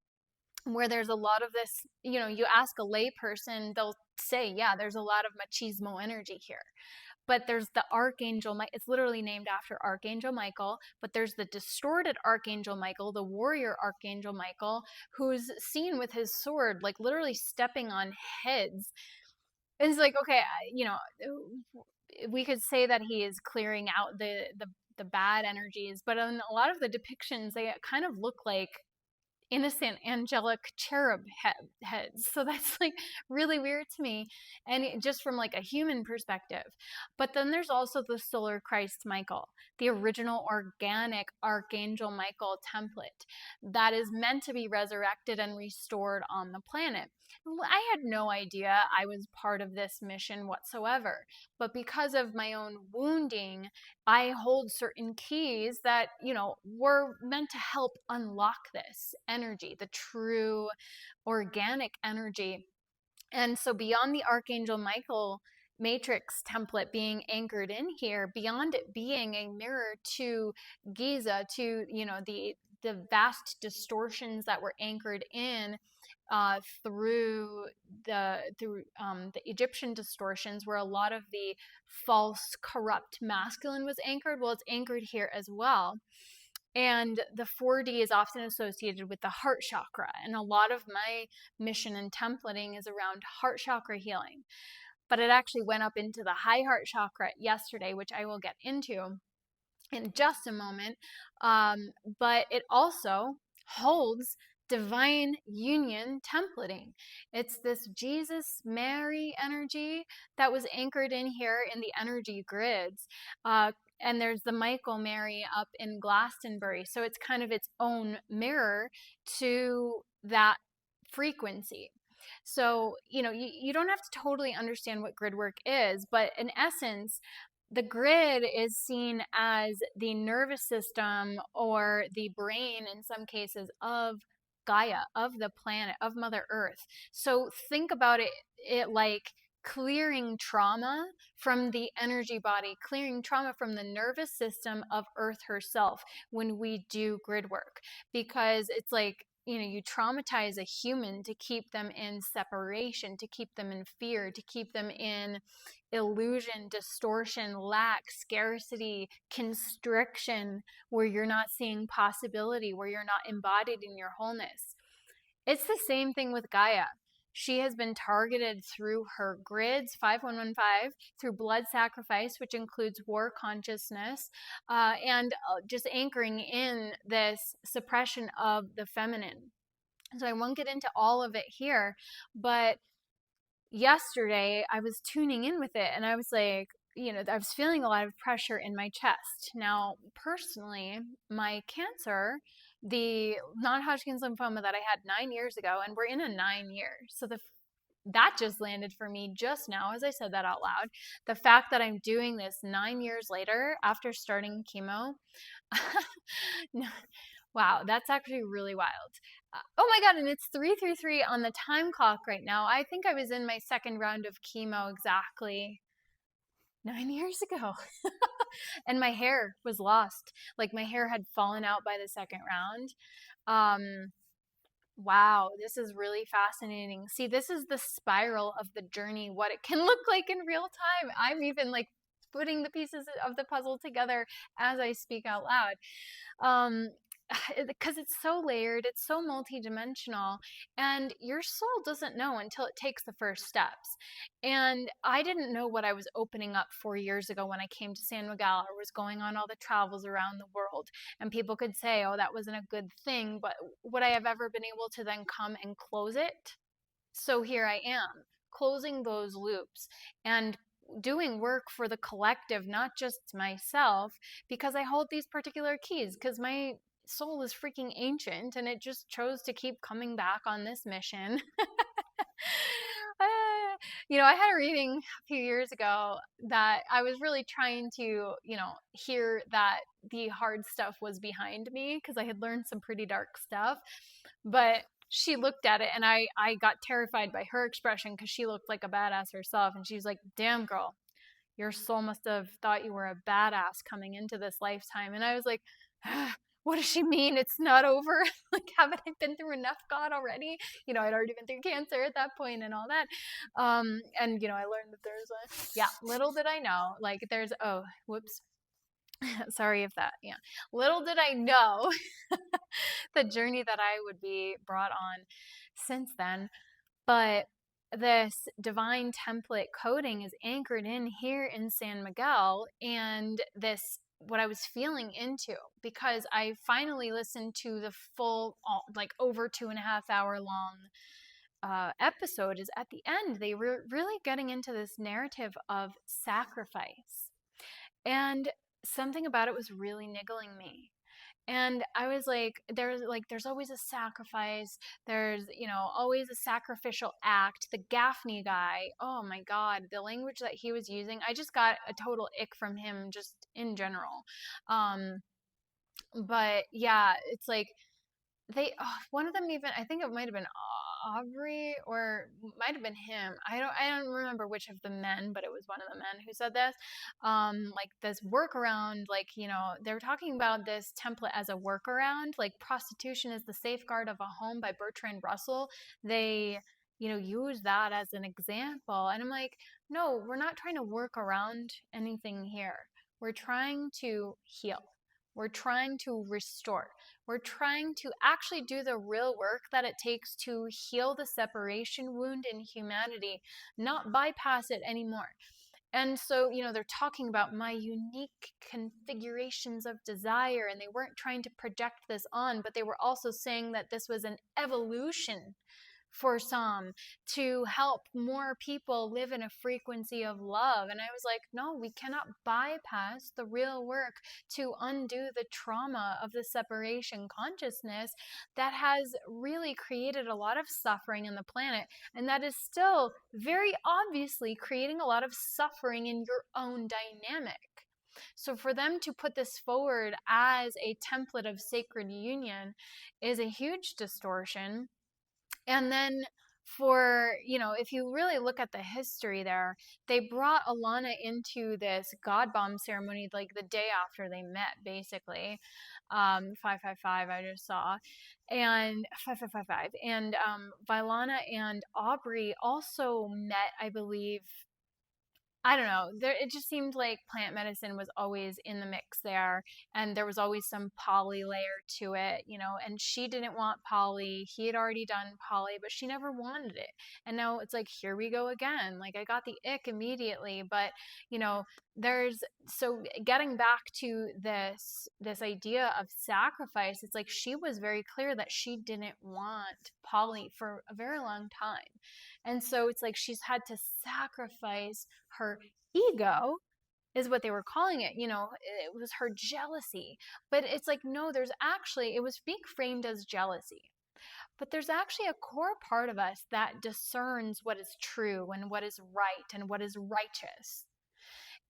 where there's a lot of this, you ask a lay person, they'll say, yeah, there's a lot of machismo energy here. But there's the Archangel, it's literally named after Archangel Michael, but there's the distorted Archangel Michael, the warrior Archangel Michael, who's seen with his sword, like literally stepping on heads. And it's like, okay, we could say that he is clearing out the bad energies, but in a lot of the depictions, they kind of look like innocent angelic cherub heads. So that's like really weird to me, and just from like a human perspective. But then there's also the solar Christ Michael, the original organic Archangel Michael template that is meant to be resurrected and restored on the planet. I had no idea I was part of this mission whatsoever, but because of my own wounding, I hold certain keys that, were meant to help unlock this energy, the true organic energy And so beyond the Archangel Michael matrix template being anchored in here, beyond it being a mirror to Giza, to, the vast distortions that were anchored in through the Egyptian distortions, where a lot of the false, corrupt masculine was anchored. Well, it's anchored here as well. And the 4D is often associated with the heart chakra. And a lot of my mission and templating is around heart chakra healing. But it actually went up into the high heart chakra yesterday, which I will get into in just a moment. But it also holds divine union templating. It's this Jesus Mary energy that was anchored in here in the energy grids. And there's the Michael Mary up in Glastonbury. So it's kind of its own mirror to that frequency. So, you don't have to totally understand what grid work is, but in essence, the grid is seen as the nervous system or the brain, in some cases, of Gaia, of the planet, of Mother Earth. So think about it like clearing trauma from the energy body, clearing trauma from the nervous system of Earth herself when we do grid work. Because it's like, you traumatize a human to keep them in separation, to keep them in fear, to keep them in illusion, distortion, lack, scarcity, constriction, where you're not seeing possibility, where you're not embodied in your wholeness. It's the same thing with Gaia. She has been targeted through her grids, 5115, through blood sacrifice, which includes war consciousness, and just anchoring in this suppression of the feminine. So I won't get into all of it here, but yesterday I was tuning in with it and I was like, I was feeling a lot of pressure in my chest. Now, personally, my cancer, the non-Hodgkin's lymphoma that I had 9 years ago, and we're in a 9 year. So that just landed for me just now as I said that out loud. The fact that I'm doing this 9 years later after starting chemo, wow, that's actually really wild. Oh my God, and it's 333 on the time clock right now. I think I was in my second round of chemo exactly 9 years ago. And my hair was lost. Like my hair had fallen out by the second round. Wow, this is really fascinating. See, this is the spiral of the journey, what it can look like in real time. I'm even like putting the pieces of the puzzle together as I speak out loud. Because it's so layered, it's so multidimensional, and your soul doesn't know until it takes the first steps. And I didn't know what I was opening up 4 years ago when I came to San Miguel or was going on all the travels around the world. And people could say, oh, that wasn't a good thing, but would I have ever been able to then come and close it? So here I am, closing those loops and doing work for the collective, not just myself, because I hold these particular keys, because my soul is freaking ancient and it just chose to keep coming back on this mission. I had a reading a few years ago that I was really trying to, hear that the hard stuff was behind me because I had learned some pretty dark stuff. But she looked at it and I got terrified by her expression because she looked like a badass herself. And she was like, damn, girl, your soul must have thought you were a badass coming into this lifetime. And I was like, what does she mean? It's not over? Like, haven't I been through enough, God, already? I'd already been through cancer at that point and all that. And, I learned that little did I know, like whoops. Sorry if that, little did I know the journey that I would be brought on since then. But this divine template coding is anchored in here in San Miguel, and this what I was feeling into, because I finally listened to the full, like over 2.5 hour long episode. Is at the end they were really getting into this narrative of sacrifice, and something about it was really niggling me. And I was like, there's always a sacrifice. There's, always a sacrificial act. The Gaffney guy, oh my God, the language that he was using, I just got a total ick from him just in general. But yeah, it's like one of them, even, I think it might have been Aubrey, or might have been him. I don't remember which of the men, but it was one of the men who said this. Like this workaround, like, they're talking about this template as a workaround, like prostitution is the safeguard of a home by Bertrand Russell. They, use that as an example. And I'm like, no, we're not trying to work around anything here. We're trying to heal. We're trying to restore. We're trying to actually do the real work that it takes to heal the separation wound in humanity, not bypass it anymore. And so, they're talking about my unique configurations of desire, and they weren't trying to project this on, but they were also saying that this was an evolution for some to help more people live in a frequency of love. And I was like, no, we cannot bypass the real work to undo the trauma of the separation consciousness that has really created a lot of suffering in the planet, and that is still very obviously creating a lot of suffering in your own dynamic. So for them to put this forward as a template of sacred union is a huge distortion. And then if you really look at the history there, they brought Alana into this God bomb ceremony like the day after they met, basically. 555, I just saw. And 5555. And Vylana and Aubrey also met, I believe. I don't know. It just seemed like plant medicine was always in the mix there, and there was always some poly layer to it, and she didn't want poly. He had already done poly, but she never wanted it. And now it's like, here we go again. Like, I got the ick immediately, but, so getting back to this idea of sacrifice, it's like she was very clear that she didn't want poly for a very long time. And so it's like she's had to sacrifice her ego, is what they were calling it. It was her jealousy. But it's like, no, it was being framed as jealousy. But there's actually a core part of us that discerns what is true and what is right and what is righteous.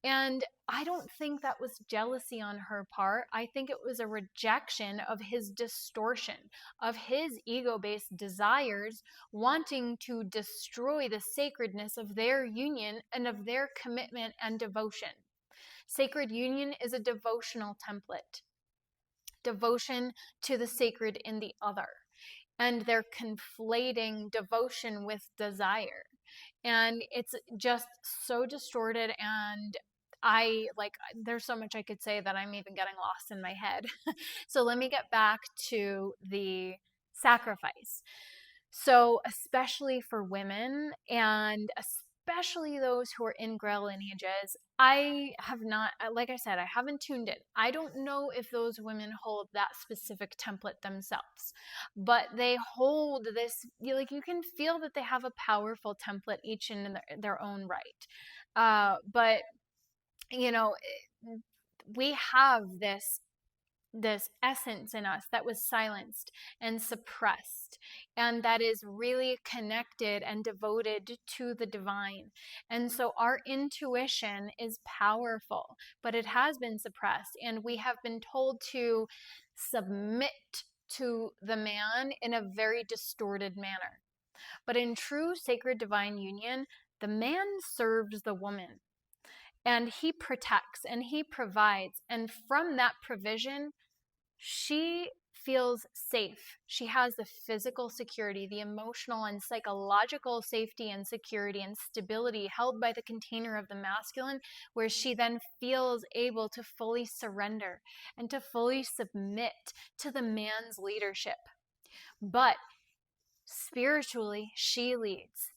And I don't think that was jealousy on her part. I think it was a rejection of his distortion, of his ego based desires, wanting to destroy the sacredness of their union and of their commitment and devotion. Sacred union is a devotional template, devotion to the sacred in the other. And they're conflating devotion with desire. And it's just so distorted, and there's so much I could say that I'm even getting lost in my head. So let me get back to the sacrifice. So especially for women, and especially those who are in Grail lineages, I have not, like I said, I haven't tuned in. I don't know if those women hold that specific template themselves, but they hold this, you can feel that they have a powerful template, each in their own right. But, we have this essence in us that was silenced and suppressed, and that is really connected and devoted to the divine. And so our intuition is powerful, but it has been suppressed, and we have been told to submit to the man in a very distorted manner. But in true sacred divine union, the man serves the woman, and he protects and he provides. And from that provision, she feels safe. She has the physical security, the emotional and psychological safety and security and stability held by the container of the masculine, where she then feels able to fully surrender and to fully submit to the man's leadership. But spiritually, she leads.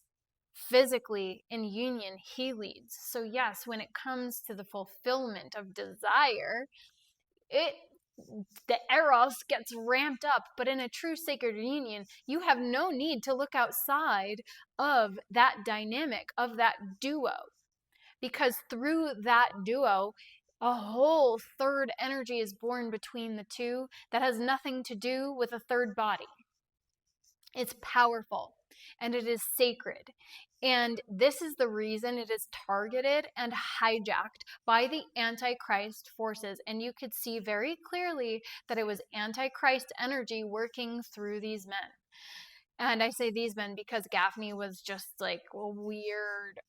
Physically, in union, he leads. So yes, when it comes to the fulfillment of desire, the eros gets ramped up. But in a true sacred union, you have no need to look outside of that dynamic, of that duo, because through that duo, a whole third energy is born between the two that has nothing to do with a third body. It's powerful and it is sacred. And this is the reason it is targeted and hijacked by the Antichrist forces. And you could see very clearly that it was Antichrist energy working through these men. And I say these men because Gaffney was just like a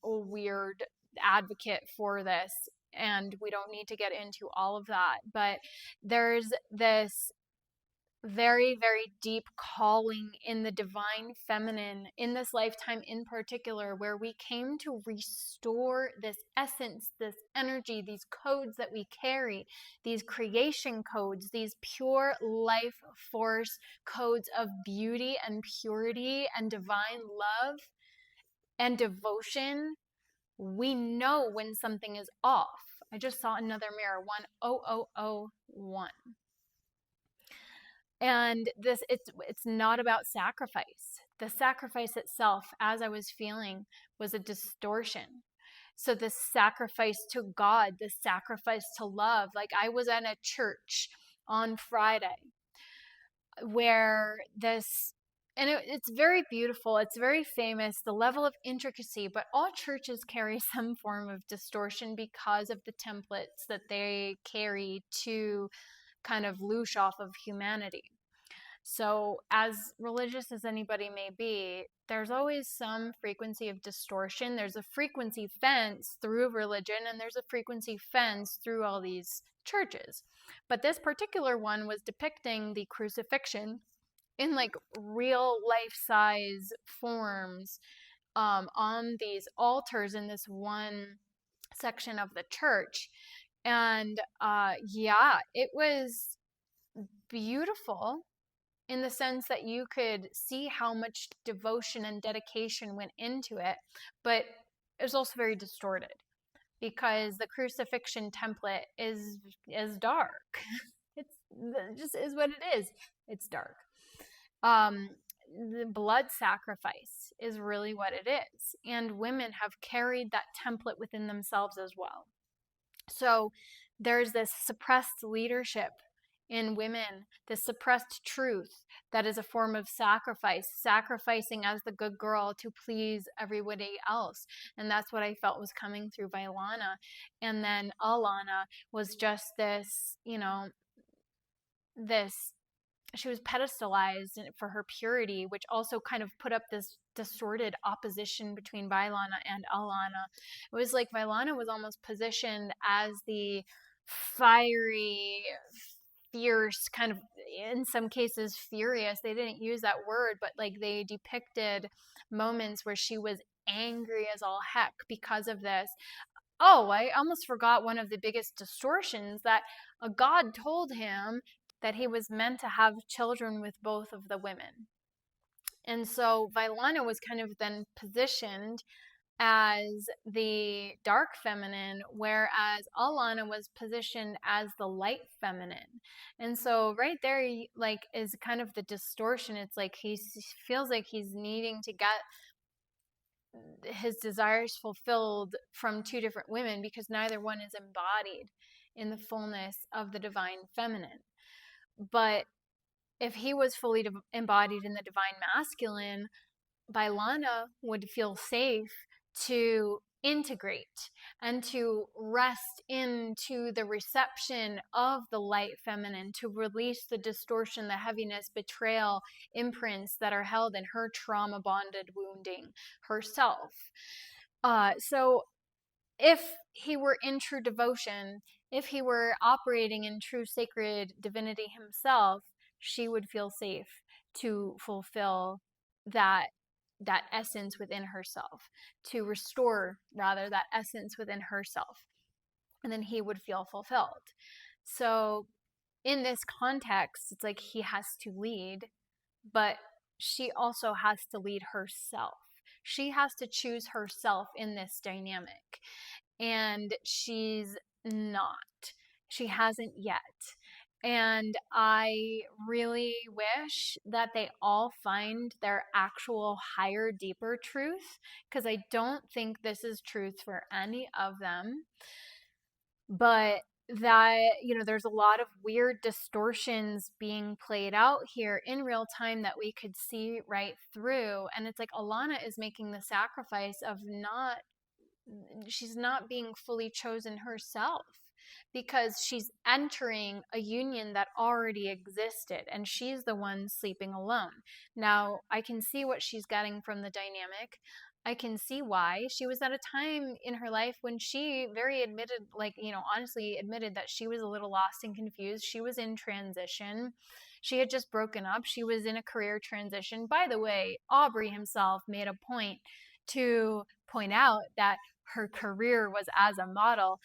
weird advocate for this. And we don't need to get into all of that. But there's this very, very deep calling in the divine feminine in this lifetime in particular, where we came to restore this essence, this energy, these codes that we carry, these creation codes, these pure life force codes of beauty and purity and divine love and devotion. We know when something is off. I just saw another mirror, 10001. And it's not about sacrifice. The sacrifice itself, as I was feeling, was a distortion. So the sacrifice to God, the sacrifice to love. Like I was at a church on Friday where this, and it's very beautiful, it's very famous, the level of intricacy, but all churches carry some form of distortion because of the templates that they carry to kind of loosh off of humanity. So, as religious as anybody may be, there's always some frequency of distortion. There's a frequency fence through religion, and there's a frequency fence through all these churches. But this particular one was depicting the crucifixion in like real life size forms on these altars in this one section of the church. And yeah, it was beautiful in the sense that you could see how much devotion and dedication went into it, but it was also very distorted because the crucifixion template is dark. It just is what it is. It's dark. The blood sacrifice is really what it is, and women have carried that template within themselves as well. So there's this suppressed leadership in women, this suppressed truth that is a form of sacrifice, sacrificing as the good girl to please everybody else. And that's what I felt was coming through Vailana. And then Alana was just this, she was pedestalized for her purity, which also kind of put up this distorted opposition between Vailana and Alana. It was like Vailana was almost positioned as the fiery, fierce, kind of in some cases furious. They didn't use that word, but like they depicted moments where she was angry as all heck because of this. Oh, I almost forgot one of the biggest distortions, that a god told him that he was meant to have children with both of the women. And so Vailana was kind of then positioned as the dark feminine, whereas Alana was positioned as the light feminine. And so right there, like, is kind of the distortion. It's like he feels like he's needing to get his desires fulfilled from two different women because neither one is embodied in the fullness of the divine feminine. But if he was fully embodied in the divine masculine, Vailana would feel safe to integrate and to rest into the reception of the light feminine, to release the distortion, the heaviness, betrayal, imprints that are held in her trauma bonded wounding herself. So if he were in true devotion, if he were operating in true sacred divinity himself, she would feel safe to fulfill that essence within herself, to restore rather that essence within herself, and then he would feel fulfilled. So in this context, it's like he has to lead, but she also has to lead herself. She has to choose herself in this dynamic, and she's not. She hasn't yet. And I really wish that they all find their actual higher, deeper truth, because I don't think this is truth for any of them. But that, there's a lot of weird distortions being played out here in real time that we could see right through. And it's like Alana is making the sacrifice of she's not being fully chosen herself, because she's entering a union that already existed and she's the one sleeping alone. Now, I can see what she's getting from the dynamic. I can see why. She was at a time in her life when she very admitted, like, honestly admitted that she was a little lost and confused. She was in transition. She had just broken up. She was in a career transition. By the way, Aubrey himself made a point to point out that her career was as a model.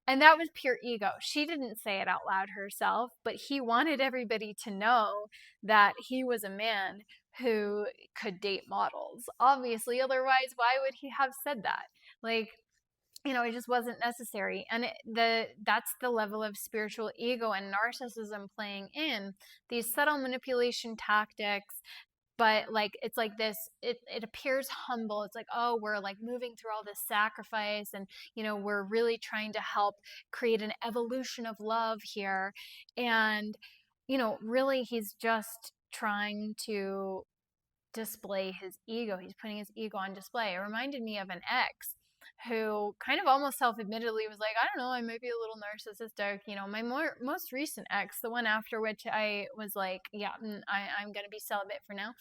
And that was pure ego. She didn't say it out loud herself, but he wanted everybody to know that he was a man who could date models. Obviously, otherwise, why would he have said that? Like, it just wasn't necessary. And that's the level of spiritual ego and narcissism playing in these subtle manipulation tactics. But like, it's like this, it appears humble. It's like, oh, we're like moving through all this sacrifice, and we're really trying to help create an evolution of love here. And really, he's just trying to display his ego. He's putting his ego on display. It reminded me of an ex who kind of almost self-admittedly was like, I don't know, I might be a little narcissistic. My most recent ex, the one after which I was like, yeah, I'm going to be celibate for now.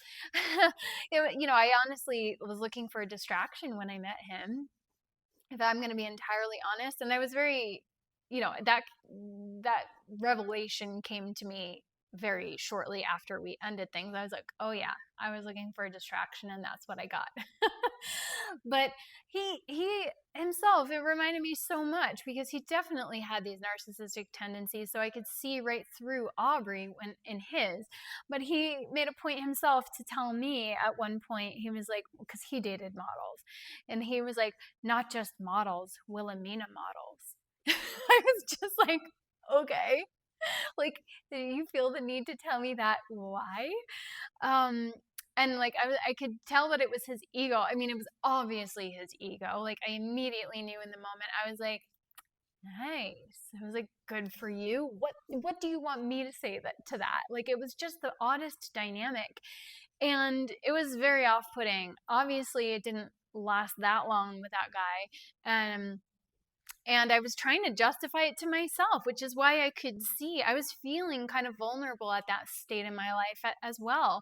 I honestly was looking for a distraction when I met him, if I'm going to be entirely honest. And I was very, that revelation came to me very shortly after we ended things. I was like, oh yeah, I was looking for a distraction and that's what I got. But he himself, it reminded me so much, because he definitely had these narcissistic tendencies. So I could see right through Aubrey when in his. But he made a point himself to tell me at one point, he was like, because he dated models, and he was like, not just models, Wilhelmina models. I was just like, okay, like, do you feel the need to tell me that? Why? Um, and like, I could tell that it was his ego. I mean, it was obviously his ego. Like, I immediately knew in the moment. I was like, nice. I was like, good for you. What do you want me to say to that? Like, it was just the oddest dynamic, and it was very off-putting. Obviously, it didn't last that long with that guy. And I was trying to justify it to myself, which is why I could see I was feeling kind of vulnerable at that state in my life as well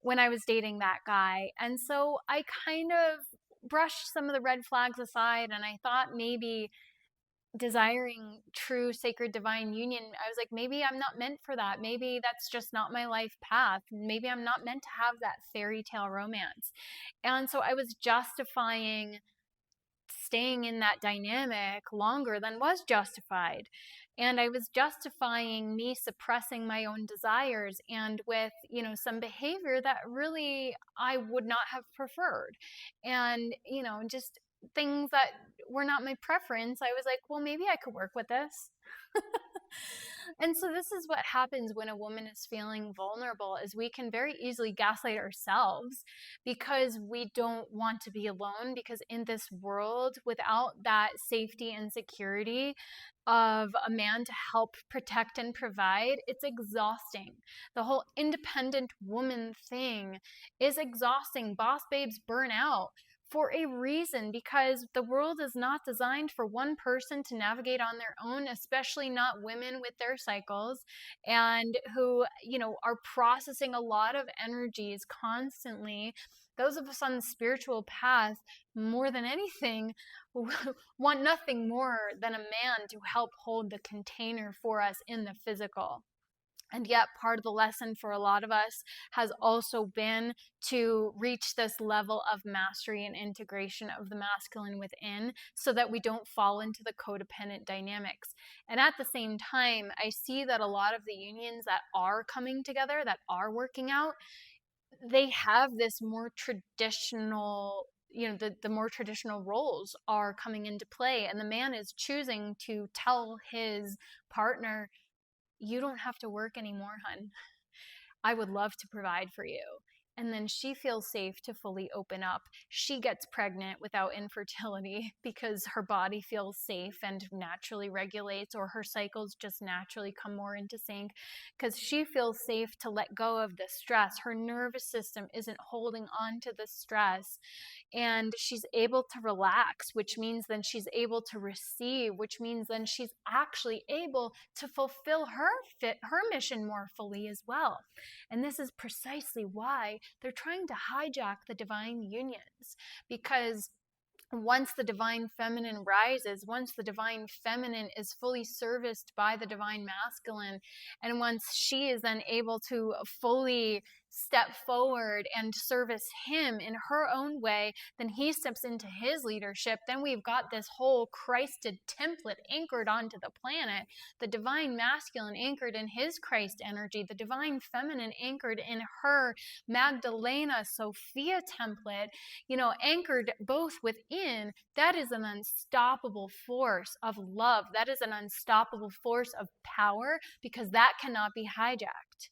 when I was dating that guy. And so I kind of brushed some of the red flags aside, and I thought maybe desiring true sacred divine union, I was like, maybe I'm not meant for that. Maybe that's just not my life path. Maybe I'm not meant to have that fairy tale romance. And so I was justifying staying in that dynamic longer than was justified. And I was justifying me suppressing my own desires, and with, some behavior that really I would not have preferred. And, just things that were not my preference. I was like, well, maybe I could work with this. And so this is what happens when a woman is feeling vulnerable, is we can very easily gaslight ourselves because we don't want to be alone, because in this world without that safety and security of a man to help protect and provide, it's exhausting. The whole independent woman thing is exhausting. Boss babes burn out for a reason, because the world is not designed for one person to navigate on their own, especially not women with their cycles, and who, are processing a lot of energies constantly. Those of us on the spiritual path, more than anything, want nothing more than a man to help hold the container for us in the physical. And yet, part of the lesson for a lot of us has also been to reach this level of mastery and integration of the masculine within, so that we don't fall into the codependent dynamics. And at the same time, I see that a lot of the unions that are coming together, that are working out, they have this more traditional, the more traditional roles are coming into play. And the man is choosing to tell his partner, you don't have to work anymore, hun. I would love to provide for you. and then she feels safe to fully open up. She gets pregnant without infertility because her body feels safe and naturally regulates, or her cycles just naturally come more into sync because she feels safe to let go of the stress. Her nervous system isn't holding on to the stress, and she's able to relax, which means then she's able to receive, which means then she's actually able to fulfill her mission more fully as well. And this is precisely why they're trying to hijack the divine unions, because once the divine feminine rises, once the divine feminine is fully serviced by the divine masculine, and once she is then able to fully step forward and service him in her own way, then he steps into his leadership. Then we've got this whole Christed template anchored onto the planet, the divine masculine anchored in his Christ energy, the divine feminine anchored in her Magdalena Sophia template, anchored both within. That is an unstoppable force of love. That is an unstoppable force of power, because that cannot be hijacked.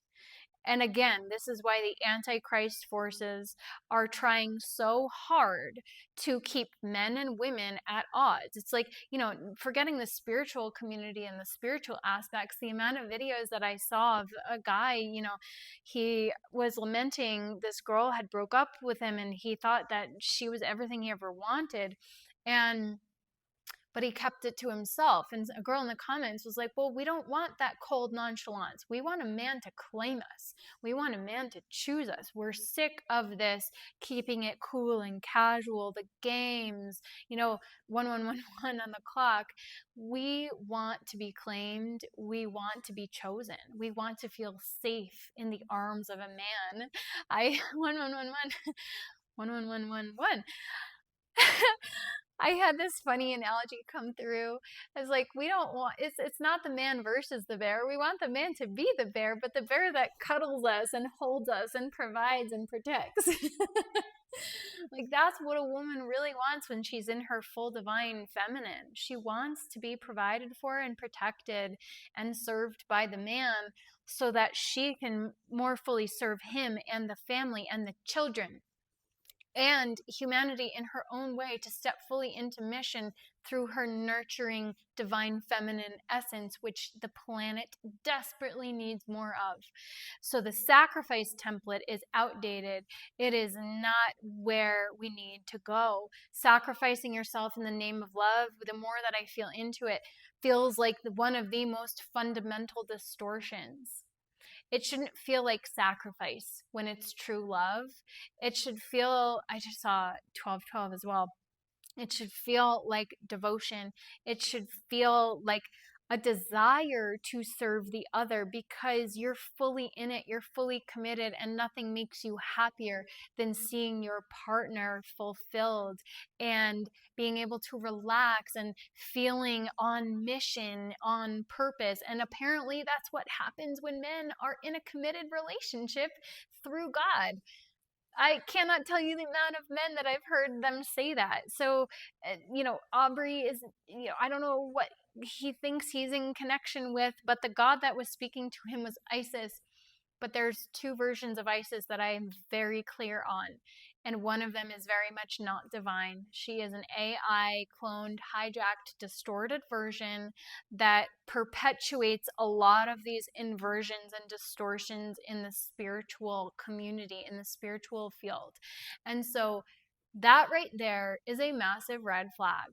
And again, this is why the Antichrist forces are trying so hard to keep men and women at odds. It's like, forgetting the spiritual community and the spiritual aspects, the amount of videos that I saw of a guy, he was lamenting this girl had broke up with him, and he thought that she was everything he ever wanted. But he kept it to himself. And a girl in the comments was like, well, we don't want that cold nonchalance. We want a man to claim us. We want a man to choose us. We're sick of this keeping it cool and casual, the games, 1111 on the clock. We want to be claimed. We want to be chosen. We want to feel safe in the arms of a man. 1111 1111. I had this funny analogy come through. I was like, we don't want, it's not the man versus the bear. We want the man to be the bear, but the bear that cuddles us and holds us and provides and protects. Like, that's what a woman really wants when she's in her full divine feminine. She wants to be provided for and protected and served by the man, so that she can more fully serve him and the family and the children and humanity in her own way, to step fully into mission through her nurturing divine feminine essence, which the planet desperately needs more of. So the sacrifice template is outdated. It is not where we need to go. Sacrificing yourself in the name of love, the more that I feel into it, feels like one of the most fundamental distortions. It shouldn't feel like sacrifice when it's true love. It should feel, I just saw 12:12 as well. It should feel like devotion. It should feel like a desire to serve the other, because you're fully in it, you're fully committed, and nothing makes you happier than seeing your partner fulfilled and being able to relax and feeling on mission, on purpose. And apparently that's what happens when men are in a committed relationship through God. I cannot tell you the amount of men that I've heard them say that. So, Aubrey is, I don't know what he thinks he's in connection with, but the God that was speaking to him was Isis. But there's two versions of Isis that I am very clear on. And one of them is very much not divine. She is an AI cloned, hijacked, distorted version that perpetuates a lot of these inversions and distortions in the spiritual community, in the spiritual field. And so that right there is a massive red flag.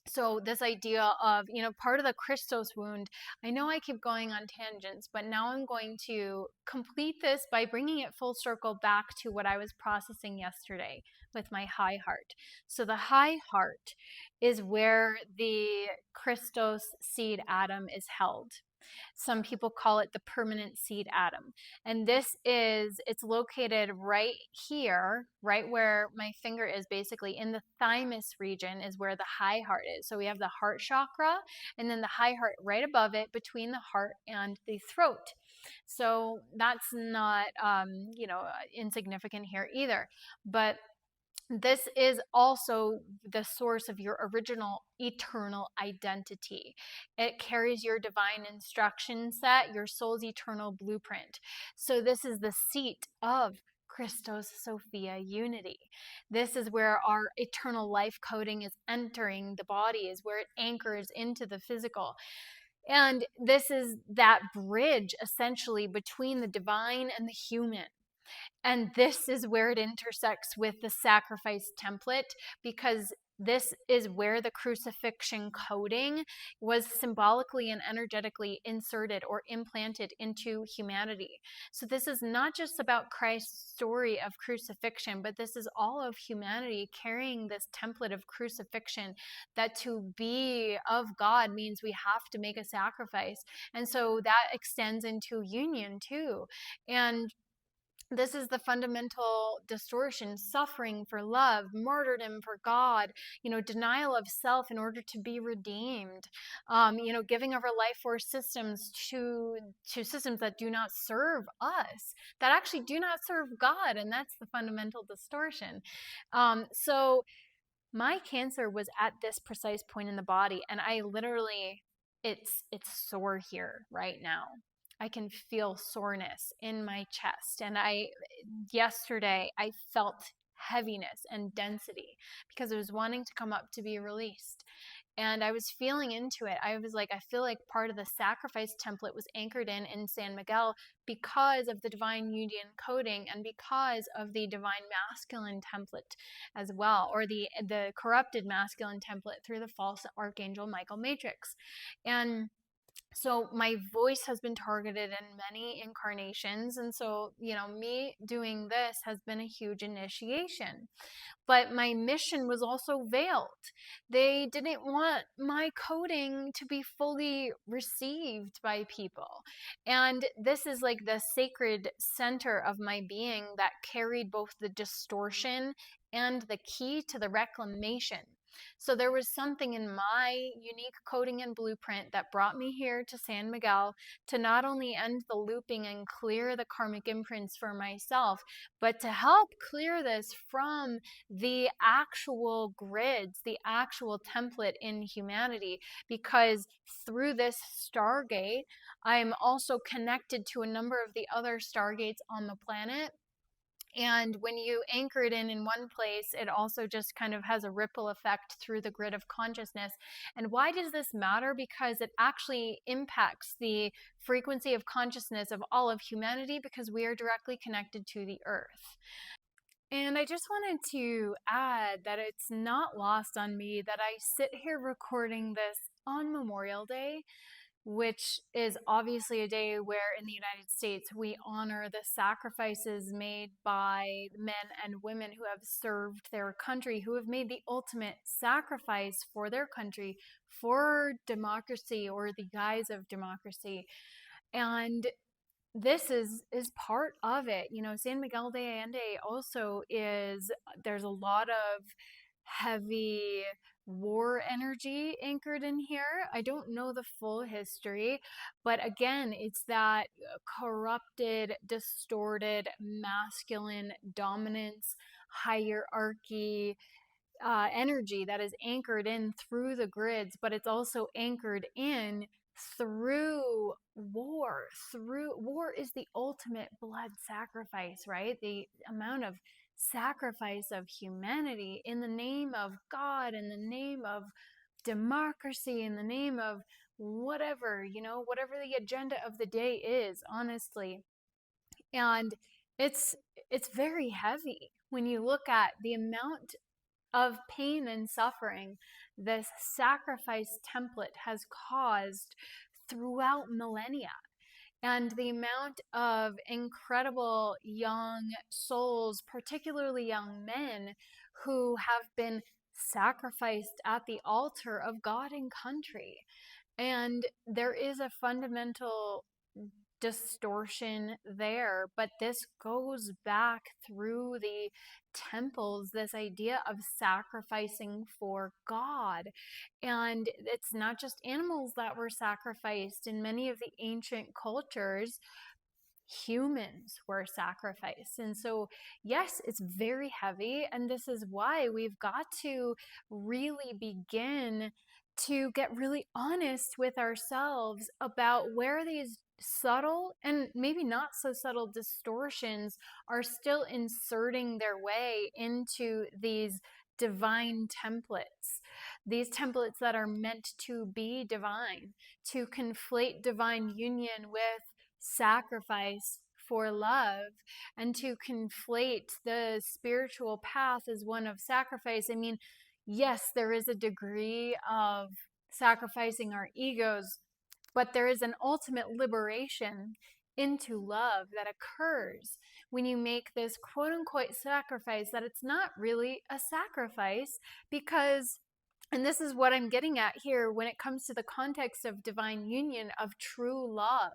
So this idea of, part of the Christos wound, I know I keep going on tangents, but now I'm going to complete this by bringing it full circle back to what I was processing yesterday with my high heart. So the high heart is where the Christos seed atom is held. Some people call it the permanent seed atom. And it's located right here, right where my finger is, basically in the thymus region is where the high heart is. So we have the heart chakra, and then the high heart right above it, between the heart and the throat. So that's not, insignificant here either. But this is also the source of your original eternal identity. It carries your divine instruction set, your soul's eternal blueprint. So this is the seat of Christos Sophia unity. This is where our eternal life coding is entering the body, is where it anchors into the physical. And this is that bridge essentially between the divine and the human. And this is where it intersects with the sacrifice template, because this is where the crucifixion coding was symbolically and energetically inserted or implanted into humanity. So this is not just about Christ's story of crucifixion, but this is all of humanity carrying this template of crucifixion, that to be of God means we have to make a sacrifice. And so that extends into union too. And this is the fundamental distortion: suffering for love, martyrdom for God, denial of self in order to be redeemed, giving of our life force systems to systems that do not serve us, that actually do not serve God. And that's the fundamental distortion. So my cancer was at this precise point in the body, and I literally, it's sore here right now. I can feel soreness in my chest, and yesterday I felt heaviness and density because it was wanting to come up to be released. And I was feeling into it. I was like, I feel like part of the sacrifice template was anchored in San Miguel, because of the divine union coding and because of the divine masculine template as well, or the corrupted masculine template through the false archangel Michael matrix. And so my voice has been targeted in many incarnations. And so, me doing this has been a huge initiation. But my mission was also veiled. They didn't want my coding to be fully received by people. And this is like the sacred center of my being that carried both the distortion and the key to the reclamation. So there was something in my unique coding and blueprint that brought me here to San Miguel to not only end the looping and clear the karmic imprints for myself, but to help clear this from the actual grids, the actual template in humanity. Because through this stargate, I'm also connected to a number of the other stargates on the planet. And when you anchor it in one place, it also just kind of has a ripple effect through the grid of consciousness. And why does this matter? Because it actually impacts the frequency of consciousness of all of humanity, because we are directly connected to the earth. And I just wanted to add that it's not lost on me that I sit here recording this on Memorial Day, which is obviously a day where in the United States we honor the sacrifices made by men and women who have served their country, who have made the ultimate sacrifice for their country, for democracy or the guise of democracy. And this is part of it. San Miguel de Allende also there's a lot of heavy war energy anchored in here. I don't know the full history, but again, it's that corrupted, distorted, masculine dominance, hierarchy, energy that is anchored in through the grids, but it's also anchored in through war. War is the ultimate blood sacrifice, right? The amount of sacrifice of humanity in the name of God, in the name of democracy, in the name of whatever, whatever the agenda of the day is, honestly. And it's very heavy when you look at the amount of pain and suffering this sacrifice template has caused throughout millennia. And the amount of incredible young souls, particularly young men, who have been sacrificed at the altar of God and country. And there is a fundamental distortion there, but this goes back through the temples, this idea of sacrificing for God. And it's not just animals that were sacrificed. In many of the ancient cultures, humans were sacrificed. And so, yes, it's very heavy. And this is why we've got to really begin to get really honest with ourselves about where these subtle and maybe not so subtle distortions are still inserting their way into these divine templates. These templates that are meant to be divine, to conflate divine union with sacrifice for love, and to conflate the spiritual path as one of sacrifice. I mean, yes, there is a degree of sacrificing our egos, but there is an ultimate liberation into love that occurs when you make this quote unquote sacrifice that it's not really a sacrifice because, and this is what I'm getting at here when it comes to the context of divine union, of true love,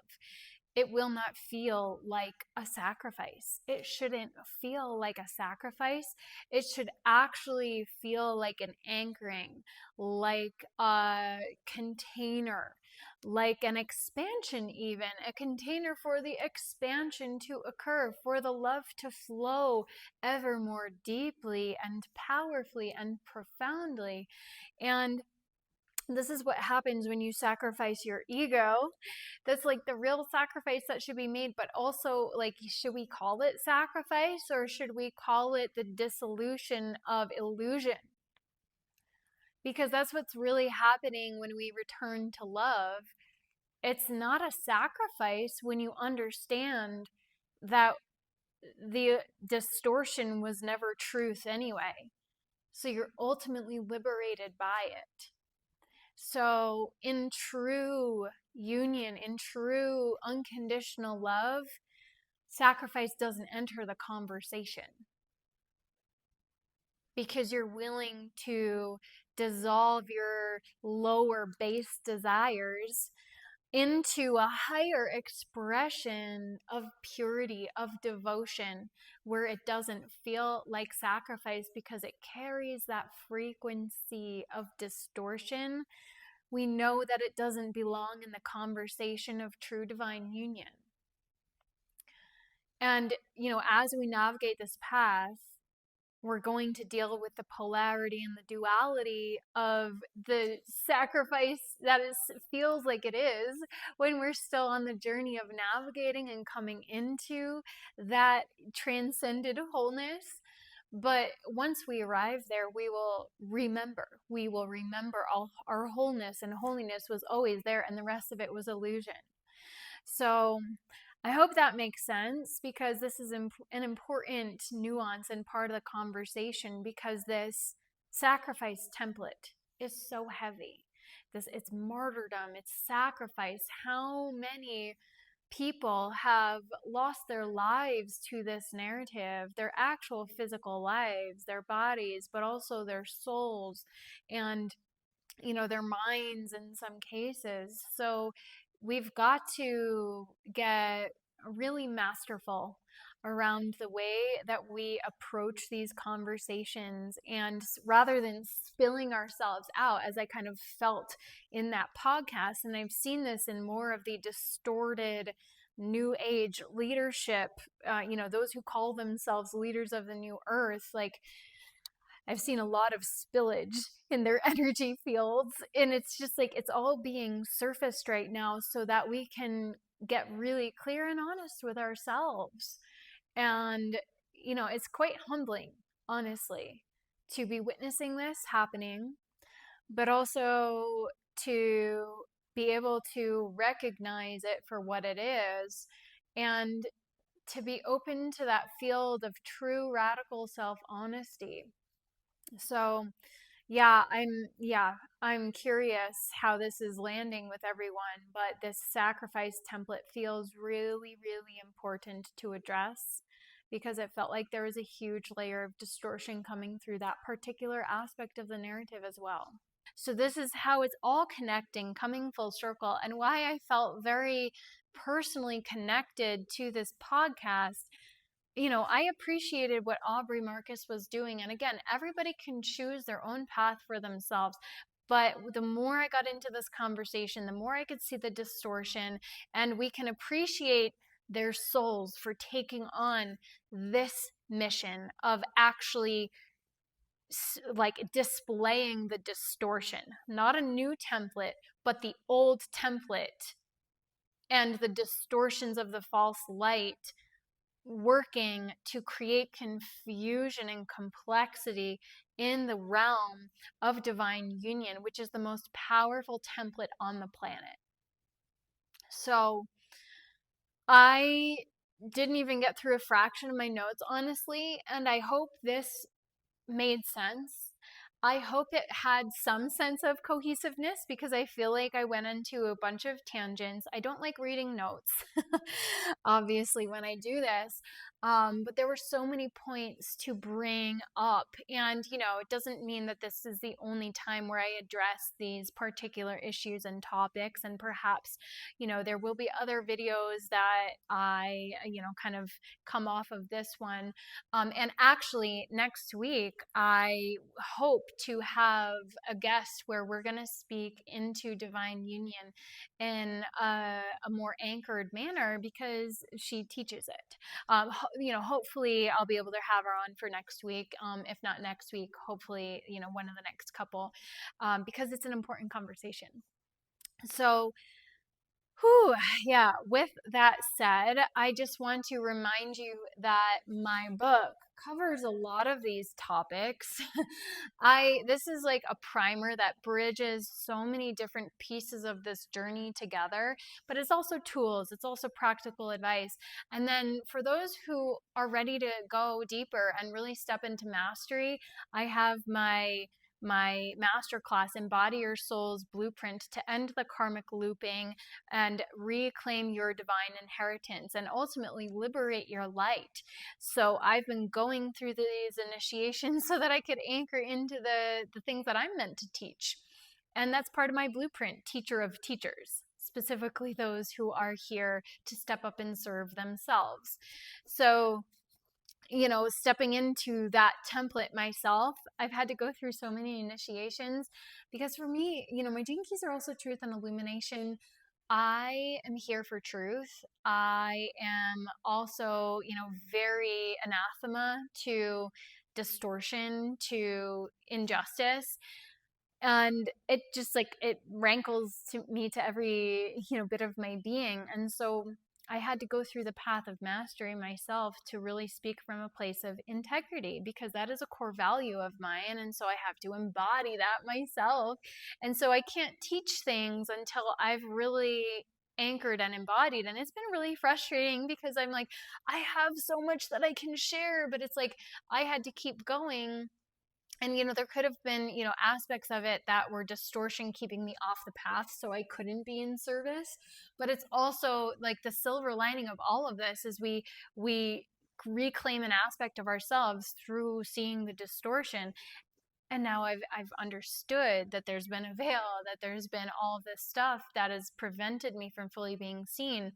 it will not feel like a sacrifice. It shouldn't feel like a sacrifice. It should actually feel like an anchoring, like a container, like an expansion, even a container for the expansion to occur, for the love to flow ever more deeply and powerfully and profoundly. And this is what happens when you sacrifice your ego. That's like the real sacrifice that should be made. But also, like, should we call it sacrifice or should we call it the dissolution of illusion? Because that's what's really happening when we return to love. It's not a sacrifice when you understand that the distortion was never truth anyway. So you're ultimately liberated by it. So, in true union, in true unconditional love, sacrifice doesn't enter the conversation because you're willing to dissolve your lower base desires into a higher expression of purity, of devotion, where it doesn't feel like sacrifice because it carries that frequency of distortion. We know that it doesn't belong in the conversation of true divine union. And, as we navigate this path, we're going to deal with the polarity and the duality of the sacrifice that feels like it is when we're still on the journey of navigating and coming into that transcended wholeness. But once we arrive there, we will remember. We will remember all our wholeness, and holiness was always there, and the rest of it was illusion. So I hope that makes sense, because this is an important nuance and part of the conversation, because this sacrifice template is so heavy. It's martyrdom, it's sacrifice. How many people have lost their lives to this narrative, their actual physical lives, their bodies, but also their souls and, their minds in some cases. So we've got to get really masterful around the way that we approach these conversations, and rather than spilling ourselves out, as I kind of felt in that podcast, and I've seen this in more of the distorted new age leadership, those who call themselves leaders of the new earth, like, I've seen a lot of spillage in their energy fields, and it's just like it's all being surfaced right now so that we can get really clear and honest with ourselves. And, it's quite humbling, honestly, to be witnessing this happening, but also to be able to recognize it for what it is, and to be open to that field of true radical self-honesty. So, I'm curious how this is landing with everyone, but this sacrifice template feels really, really important to address, because it felt like there was a huge layer of distortion coming through that particular aspect of the narrative as well. So this is how it's all connecting, coming full circle, and why I felt very personally connected to this podcast. I appreciated what Aubrey Marcus was doing. And again, everybody can choose their own path for themselves. But the more I got into this conversation, the more I could see the distortion, and we can appreciate their souls for taking on this mission of actually like displaying the distortion, not a new template, but the old template and the distortions of the false light working to create confusion and complexity in the realm of divine union, which is the most powerful template on the planet. So I didn't even get through a fraction of my notes, honestly, and I hope this made sense. I hope it had some sense of cohesiveness because I feel like I went into a bunch of tangents. I don't like reading notes, obviously, when I do this. But there were so many points to bring up. And, it doesn't mean that this is the only time where I address these particular issues and topics. And perhaps, there will be other videos that I, kind of come off of this one. And actually, next week, I hope to have a guest where we're going to speak into divine union in a more anchored manner because she teaches it. Hopefully, I'll be able to have her on for next week. If not next week, hopefully, one of the next couple, because it's an important conversation. So, whew, yeah, with that said, I just want to remind you that my book covers a lot of these topics. This is like a primer that bridges so many different pieces of this journey together, but it's also tools, it's also practical advice. And then for those who are ready to go deeper and really step into mastery, I have my masterclass, Embody Your Soul's Blueprint to End the Karmic Looping and Reclaim Your Divine Inheritance and ultimately liberate your light. So I've been going through these initiations so that I could anchor into the things that I'm meant to teach. And that's part of my blueprint, teacher of teachers, specifically those who are here to step up and serve themselves. So stepping into that template myself, I've had to go through so many initiations because for me, my gene keys are also truth and illumination. I am here for truth. I am also, very anathema to distortion, to injustice. And it just like, it rankles to me to every, bit of my being. And so I had to go through the path of mastery myself to really speak from a place of integrity because that is a core value of mine. And so I have to embody that myself. And so I can't teach things until I've really anchored and embodied. And it's been really frustrating because I'm like, I have so much that I can share, but it's like I had to keep going. And, there could have been, aspects of it that were distortion, keeping me off the path so I couldn't be in service. But it's also like the silver lining of all of this is we reclaim an aspect of ourselves through seeing the distortion. And now I've understood that there's been a veil, that there's been all of this stuff that has prevented me from fully being seen.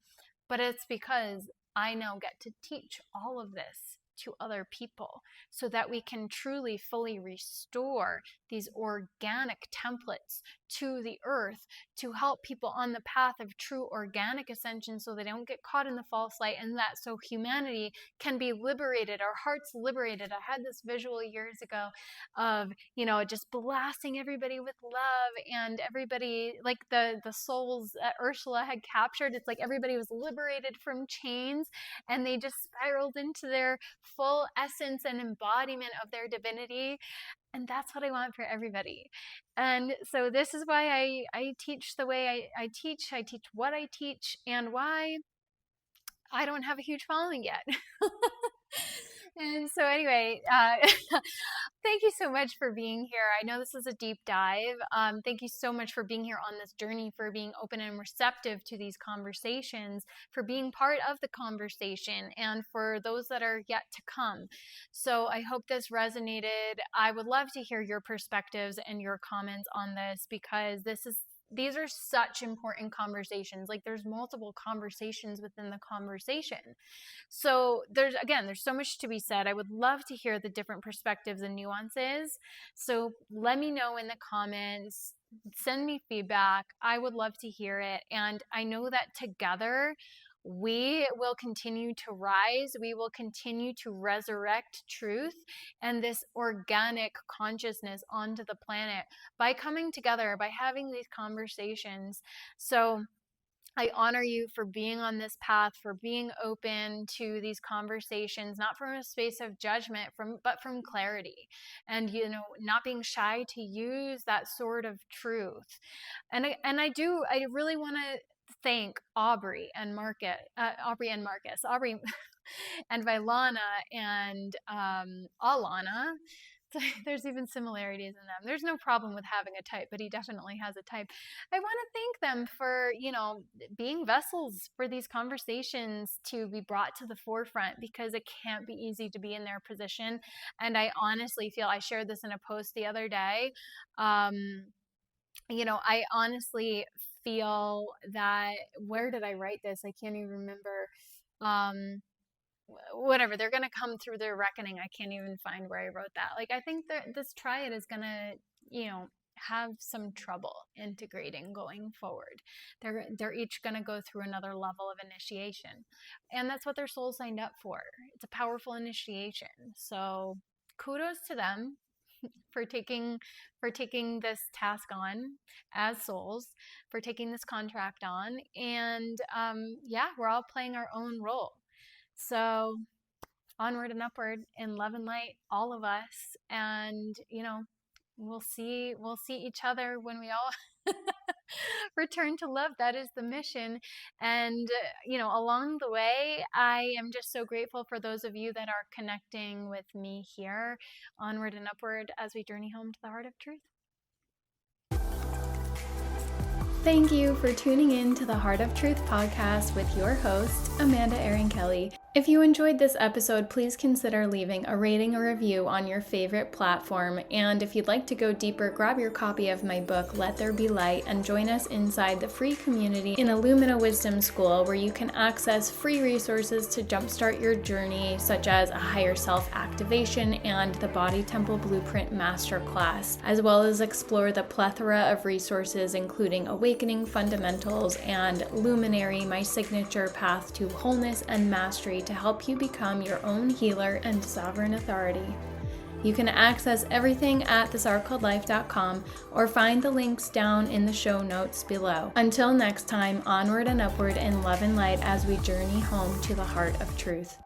But it's because I now get to teach all of this to other people so that we can truly fully restore these organic templates to the earth to help people on the path of true organic ascension so they don't get caught in the false light, and that so humanity can be liberated, our hearts liberated. I had this visual years ago of, just blasting everybody with love, and everybody, like the souls that Ursula had captured, it's like everybody was liberated from chains and they just spiraled into their full essence and embodiment of their divinity. And that's what I want for everybody. And so this is why I teach the way I teach what I teach, and why I don't have a huge following yet. And so anyway, thank you so much for being here. I know this is a deep dive. Thank you so much for being here on this journey, for being open and receptive to these conversations, for being part of the conversation, and for those that are yet to come. So I hope this resonated. I would love to hear your perspectives and your comments on this because these are such important conversations. Like there's multiple conversations within the conversation. So there's so much to be said. I would love to hear the different perspectives and nuances. So let me know in the comments, send me feedback. I would love to hear it. And I know that together we will continue to rise. We will continue to resurrect truth and this organic consciousness onto the planet by coming together, by having these conversations. So I honor you for being on this path, for being open to these conversations, not from a space of judgment, but from clarity, and not being shy to use that sort of truth. And I really want to thank Aubrey and Marcus, Aubrey and Vailana and Alana. There's even similarities in them. There's no problem with having a type, but he definitely has a type. I want to thank them for, being vessels for these conversations to be brought to the forefront, because it can't be easy to be in their position. And I honestly feel, I shared this in a post the other day, I honestly feel that, where did I write this? I can't even remember. Whatever, they're going to come through their reckoning. I can't even find where I wrote that. Like, I think that this triad is going to, have some trouble integrating going forward. They're each going to go through another level of initiation, and that's what their soul signed up for. It's a powerful initiation. So kudos to them for taking this task on as souls, for taking this contract on, and we're all playing our own role. So onward and upward in love and light, all of us. And, we'll see each other when we all return to love. That is the mission. And, along the way, I am just so grateful for those of you that are connecting with me here, onward and upward, as we journey home to the heart of truth. Thank you for tuning in to the Heart of Truth podcast with your host, Amanda Erin Kelly. If you enjoyed this episode, please consider leaving a rating or review on your favorite platform. And if you'd like to go deeper, grab your copy of my book, Let There Be Light, and join us inside the free community in Illumina Wisdom School, where you can access free resources to jumpstart your journey, such as a higher self activation and the Body Temple Blueprint Masterclass, as well as explore the plethora of resources, including Awakening Fundamentals and Luminary, my signature path to wholeness and mastery, to help you become your own healer and sovereign authority. You can access everything at thisartcalledlife.com or find the links down in the show notes below. Until next time, onward and upward in love and light as we journey home to the heart of truth.